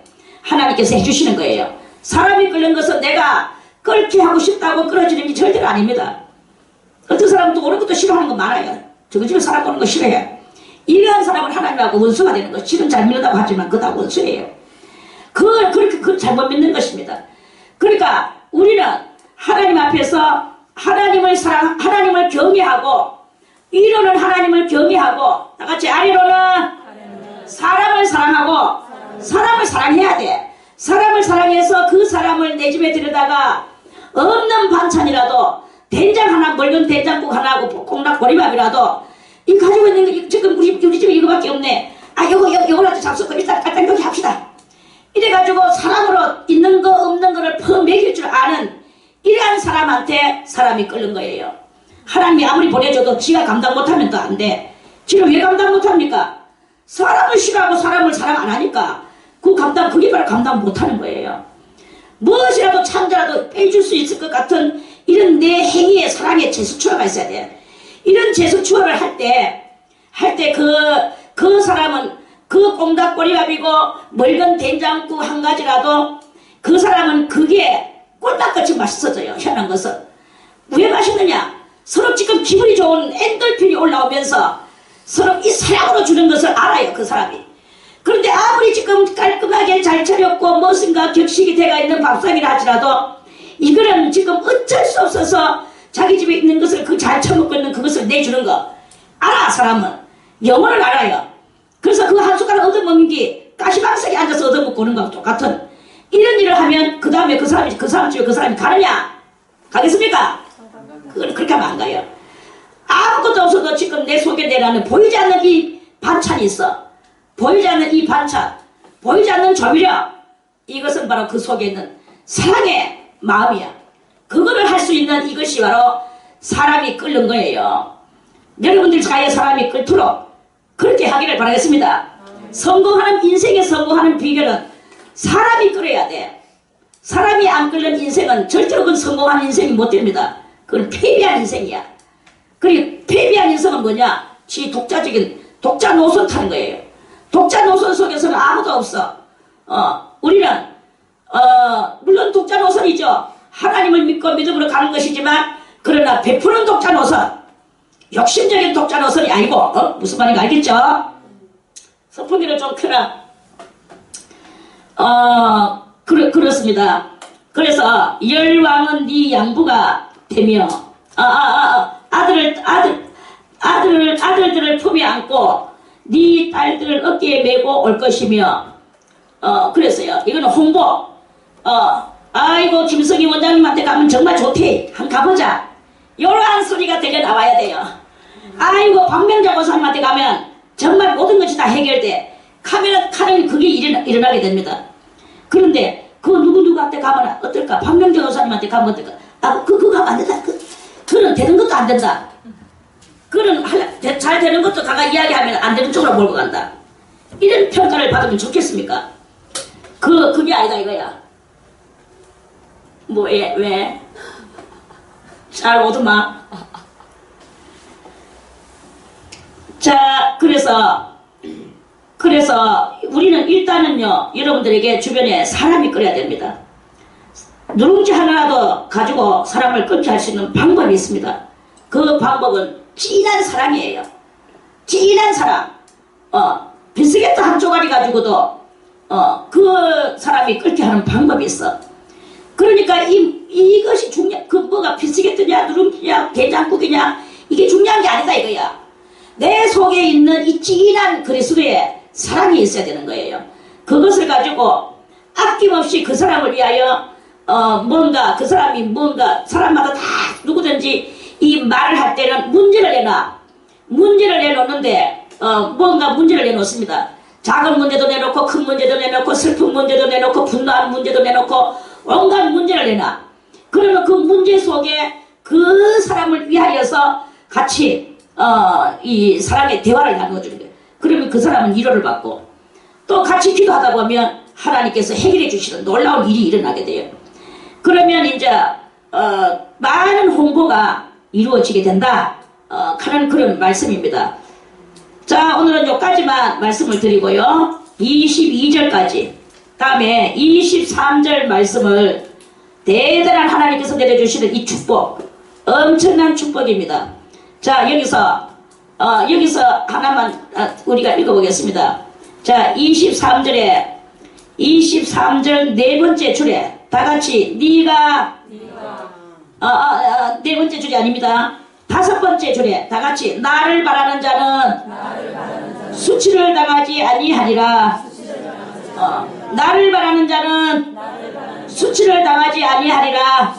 하나님께서 해주시는 거예요. 사람이 끓는 것은 내가 끓게 하고 싶다고 끓어지는 게 절대로 아닙니다. 어떤 사람은 또 오는 것도 싫어하는 거 많아요. 저거 집에 사람 오는 거 싫어해. 이러한 사람은 하나님하고 원수가 되는 거. 실은 잘 믿는다고 하지만 그거 다 원수예요. 그렇게 잘못 믿는 것입니다. 그러니까 우리는 하나님 앞에서 하나님을 경외하고, 위로는 하나님을 경외하고, 나같이 아래로는 사람을 사랑하고, 사람을 사랑해야 돼. 사람을 사랑해서 그 사람을 내 집에 들여다가 없는 반찬이라도 된장 하나, 멀건 된장국 하나하고 콩락 보리밥이라도 이 가지고 있는 거 지금 우리 집에 이거밖에 없네. 요거라도 잡수고 일단 여기 합시다. 이래가지고 사람으로 있는 거 없는 거를 퍼먹일 줄 아는 이러한 사람한테 사람이 끓는 거예요. 하나님이 아무리 보내줘도 지가 감당 못하면 또 안 돼. 지금 왜 감당 못합니까? 사람을 싫어하고 사람을 사랑 안 하니까 그게 바로 감당 못하는 거예요. 무엇이라도 참자라도 빼줄 수 있을 것 같은 이런 내 행위에 사랑의 제스처가 있어야 돼. 이런 제스처를 할 때 그 사람은 그 꽁닭보리밥이고 멀건 된장국 한 가지라도 그 사람은 그게 꿀맛같이 맛있어져요. 희한한 것은 왜 맛있느냐? 서로 지금 기분이 좋은 엔돌핀이 올라오면서 서로 이 사랑으로 주는 것을 알아요. 그 사람이. 그런데 아무리 지금 깔끔하게 잘 차렸고 무엇인가 격식이 돼가 있는 밥상이라 할지라도 이거는 지금 어쩔 수 없어서 자기 집에 있는 것을 그 잘 처먹고 있는 그것을 내주는 거 알아. 사람은 영혼을 알아요. 그래서 그 한 숟가락 얻어먹는 게 가시방석에 앉아서 얻어먹고 오는 거하고 똑같은 이런 일을 하면 그 다음에 그 사람 집에 그 사람이 가느냐? 가겠습니까? 그렇게 하면 안 가요. 아무것도 없어도 지금 내 속에 내라는 보이지 않는 이 반찬이 있어. 보이지 않는 이 반찬, 보이지 않는 조미료, 이것은 바로 그 속에 있는 사랑의 마음이야. 그거를 할 수 있는 이것이 바로 사람이 끓는 거예요. 여러분들 자의 사람이 끓도록 그렇게 하기를 바라겠습니다. 성공하는 인생에 성공하는 비결은 사람이 끓어야 돼. 사람이 안 끓는 인생은 절대로 그건 성공한 인생이 못 됩니다. 그건 패배한 인생이야. 그리고 패배한 인생은 뭐냐? 지 독자적인 독자 노선 타는 거예요. 독자 노선 속에서는 아무도 없어. 우리는 물론 독자 노선이죠. 하나님을 믿고 믿음으로 가는 것이지만 그러나 베푸는 독자 노선, 욕심적인 독자 노선이 아니고 무슨 말인지 알겠죠? 선풍기를 좀 켜라. 그렇습니다. 그래서 열왕은 네 양부가 되며 아들들을 품에 안고 네 딸들을 어깨에 메고 올 것이며 그랬어요. 이거는 홍보. 아이고 김성희 원장님한테 가면 정말 좋대. 한번 가보자. 요러한 소리가 들려 나와야 돼요. 아이고 박명자 고사님한테 가면 정말 모든 것이 다 해결돼. 카메라 그게 일어나게 됩니다. 그런데 그 누구한테 가면 어떨까? 박명자 고사님한테 가면 어떨까? 그거 가면 안 된다. 그는 되는 것도 안 된다. 그는 잘 되는 것도 가가 이야기하면 안 되는 쪽으로 몰고 간다. 이런 평가를 받으면 좋겠습니까? 그게 아니다 이거야. 뭐 왜? 잘 오더마. 자, 그래서 우리는 일단은요, 여러분들에게 주변에 사람이 끓여야 됩니다. 누룽지 하나라도 가지고 사람을 끓게 할 수 있는 방법이 있습니다. 그 방법은 진한 사랑이에요. 진한 사랑. 비스켓 한 쪼가리 가지고도 그 사람이 끓게 하는 방법이 있어. 그러니까 이것이 중요한, 뭐가 비스켓이냐 누룽지냐 게장국이냐 이게 중요한 게 아니다 이거야. 내 속에 있는 이 진한 그리스도의 사랑이 있어야 되는 거예요. 그것을 가지고 아낌없이 그 사람을 위하여 뭔가 그 사람이 뭔가 사람마다 다 누구든지 이 말을 할 때는 문제를 내놓는데 뭔가 문제를 내놓습니다. 작은 문제도 내놓고 큰 문제도 내놓고 슬픈 문제도 내놓고 분노한 문제도 내놓고 온갖 문제를 내놔. 그러면 그 문제 속에 그 사람을 위하여서 같이 이 사랑의 대화를 나누어주는 거예요. 그러면 그 사람은 위로를 받고 또 같이 기도하다 보면 하나님께서 해결해 주시는 놀라운 일이 일어나게 돼요. 그러면 이제 많은 홍보가 이루어지게 된다 하는 그런 말씀입니다. 자, 오늘은 여기까지만 말씀을 드리고요. 22절까지 다음에 23절 말씀을 대단한 하나님께서 내려주시는 이 축복, 엄청난 축복입니다. 자, 여기서 하나만 우리가 읽어보겠습니다. 자, 23절 네 번째 줄에 다 같이 네가 네 번째 줄이 아닙니다. 다섯 번째 줄에 다 같이 나를 바라는 자는 수치를 당하지 아니하리라. 나를 바라는 자는 수치를 당하지 아니하리라.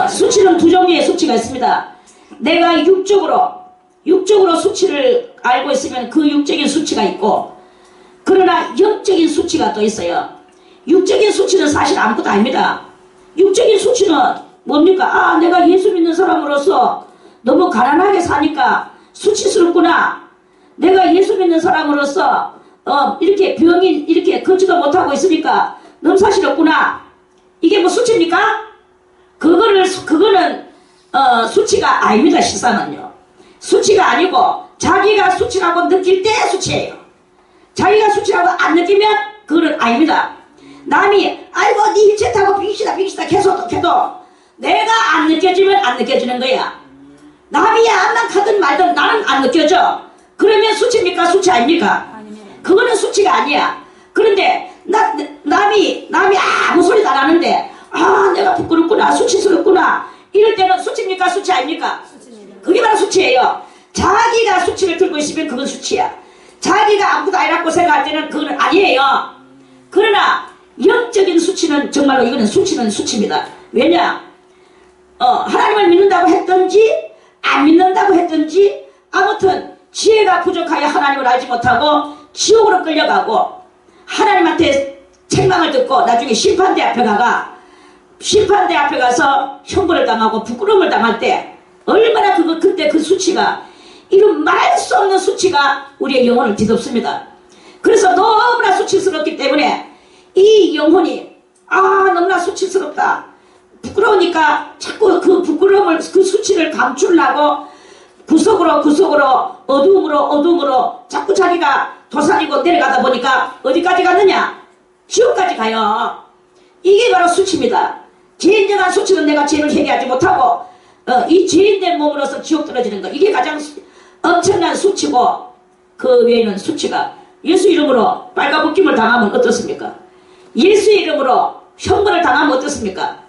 수치는 두 종류의 수치가 있습니다. 내가 육적으로 수치를 알고 있으면 그 육적인 수치가 있고, 그러나 영적인 수치가 또 있어요. 육적인 수치는 사실 아무것도 아닙니다. 육적인 수치는 뭡니까? 내가 예수 믿는 사람으로서 너무 가난하게 사니까 수치스럽구나. 내가 예수 믿는 사람으로서 이렇게 병이 이렇게 걷지도 못하고 있으니까 넘사시렵구나. 이게 뭐 수치입니까? 그거는 수치가 아닙니다. 실상은요. 수치가 아니고 자기가 수치라고 느낄 때 수치예요. 자기가 수치라고 안 느끼면 그거는 아닙니다. 남이 아이고 네 일체 타고 빙시다 계속 해도 내가 안 느껴지면 안 느껴지는 거야. 남이 암만 가든 말든 나는 안 느껴져. 그러면 수치입니까? 수치 아닙니까? 그거는 수치가 아니야. 그런데 남이 아무 소리도 안 하는데 내가 부끄럽구나 수치스럽구나 이럴 때는 수치입니까? 수치 아닙니까? 그게 바로 수치예요. 자기가 수치를 들고 있으면 그건 수치야. 자기가 아무것도 아니라고 생각할 때는 그건 아니에요. 그러나 영적인 수치는 정말로 이거는 수치는 수치입니다. 왜냐? 하나님을 믿는다고 했든지 안 믿는다고 했든지 아무튼 지혜가 부족하여 하나님을 알지 못하고 지옥으로 끌려가고 하나님한테 책망을 듣고 나중에 심판대 앞에 가가 심판대 앞에 가서 형벌을 당하고 부끄러움을 당할 때 얼마나 그때 그 수치가, 이런 말 수 없는 수치가 우리의 영혼을 뒤덮습니다. 그래서 너무나 수치스럽기 때문에 이 영혼이 너무나 수치스럽다, 부끄러우니까 자꾸 그 부끄러움을, 그 수치를 감추려고 구석으로 어둠으로 자꾸 자기가 도사리고 내려가다 보니까 어디까지 갔느냐? 지옥까지 가요. 이게 바로 수치입니다. 진정한 수치는 내가 죄를 회개하지 못하고 이 죄인된 몸으로서 지옥 떨어지는 것, 이게 가장 엄청난 수치고, 그 외에는 수치가, 예수 이름으로 빨가벗김을 당하면 어떻습니까? 예수 이름으로 형벌을 당하면 어떻습니까?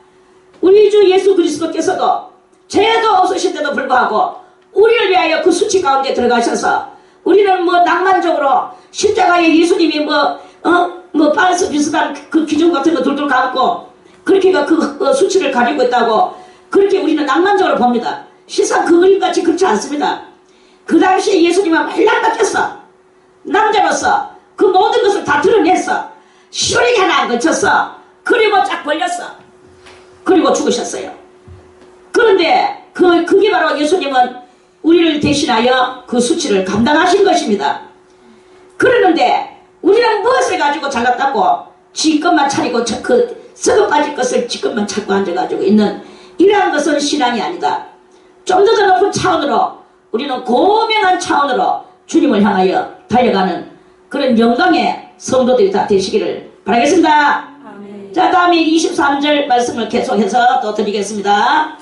우리 주 예수 그리스도께서도 죄도 없으신데도 불구하고 우리를 위하여 그 수치 가운데 들어가셔서, 우리는 뭐 낭만적으로 십자가에 예수님이 빤스 비슷한 그 기준 같은 거 둘둘 감고 그렇게 그 수치를 가지고 있다고 그렇게 우리는 낭만적으로 봅니다. 실상 그 그림같이 그렇지 않습니다. 그 당시에 예수님은 말랑박혔어. 남자로서 그 모든 것을 다 드러냈어. 시오리게 하나 안 거쳤어. 그리고 쫙 걸렸어. 그리고 죽으셨어요. 그런데 그게 바로 예수님은 우리를 대신하여 그 수치를 감당하신 것입니다. 그러는데 우리는 무엇을 가지고 잘났다고 지 것만 차리고 그 썩어 빠질 것을 지 것만 찾고 앉아가지고 있는 이러한 것은 신앙이 아니다. 좀 더 높은 차원으로, 우리는 고명한 차원으로 주님을 향하여 달려가는 그런 영광의 성도들이 다 되시기를 바라겠습니다. 아멘. 자, 다음에 23절 말씀을 계속해서 또 드리겠습니다.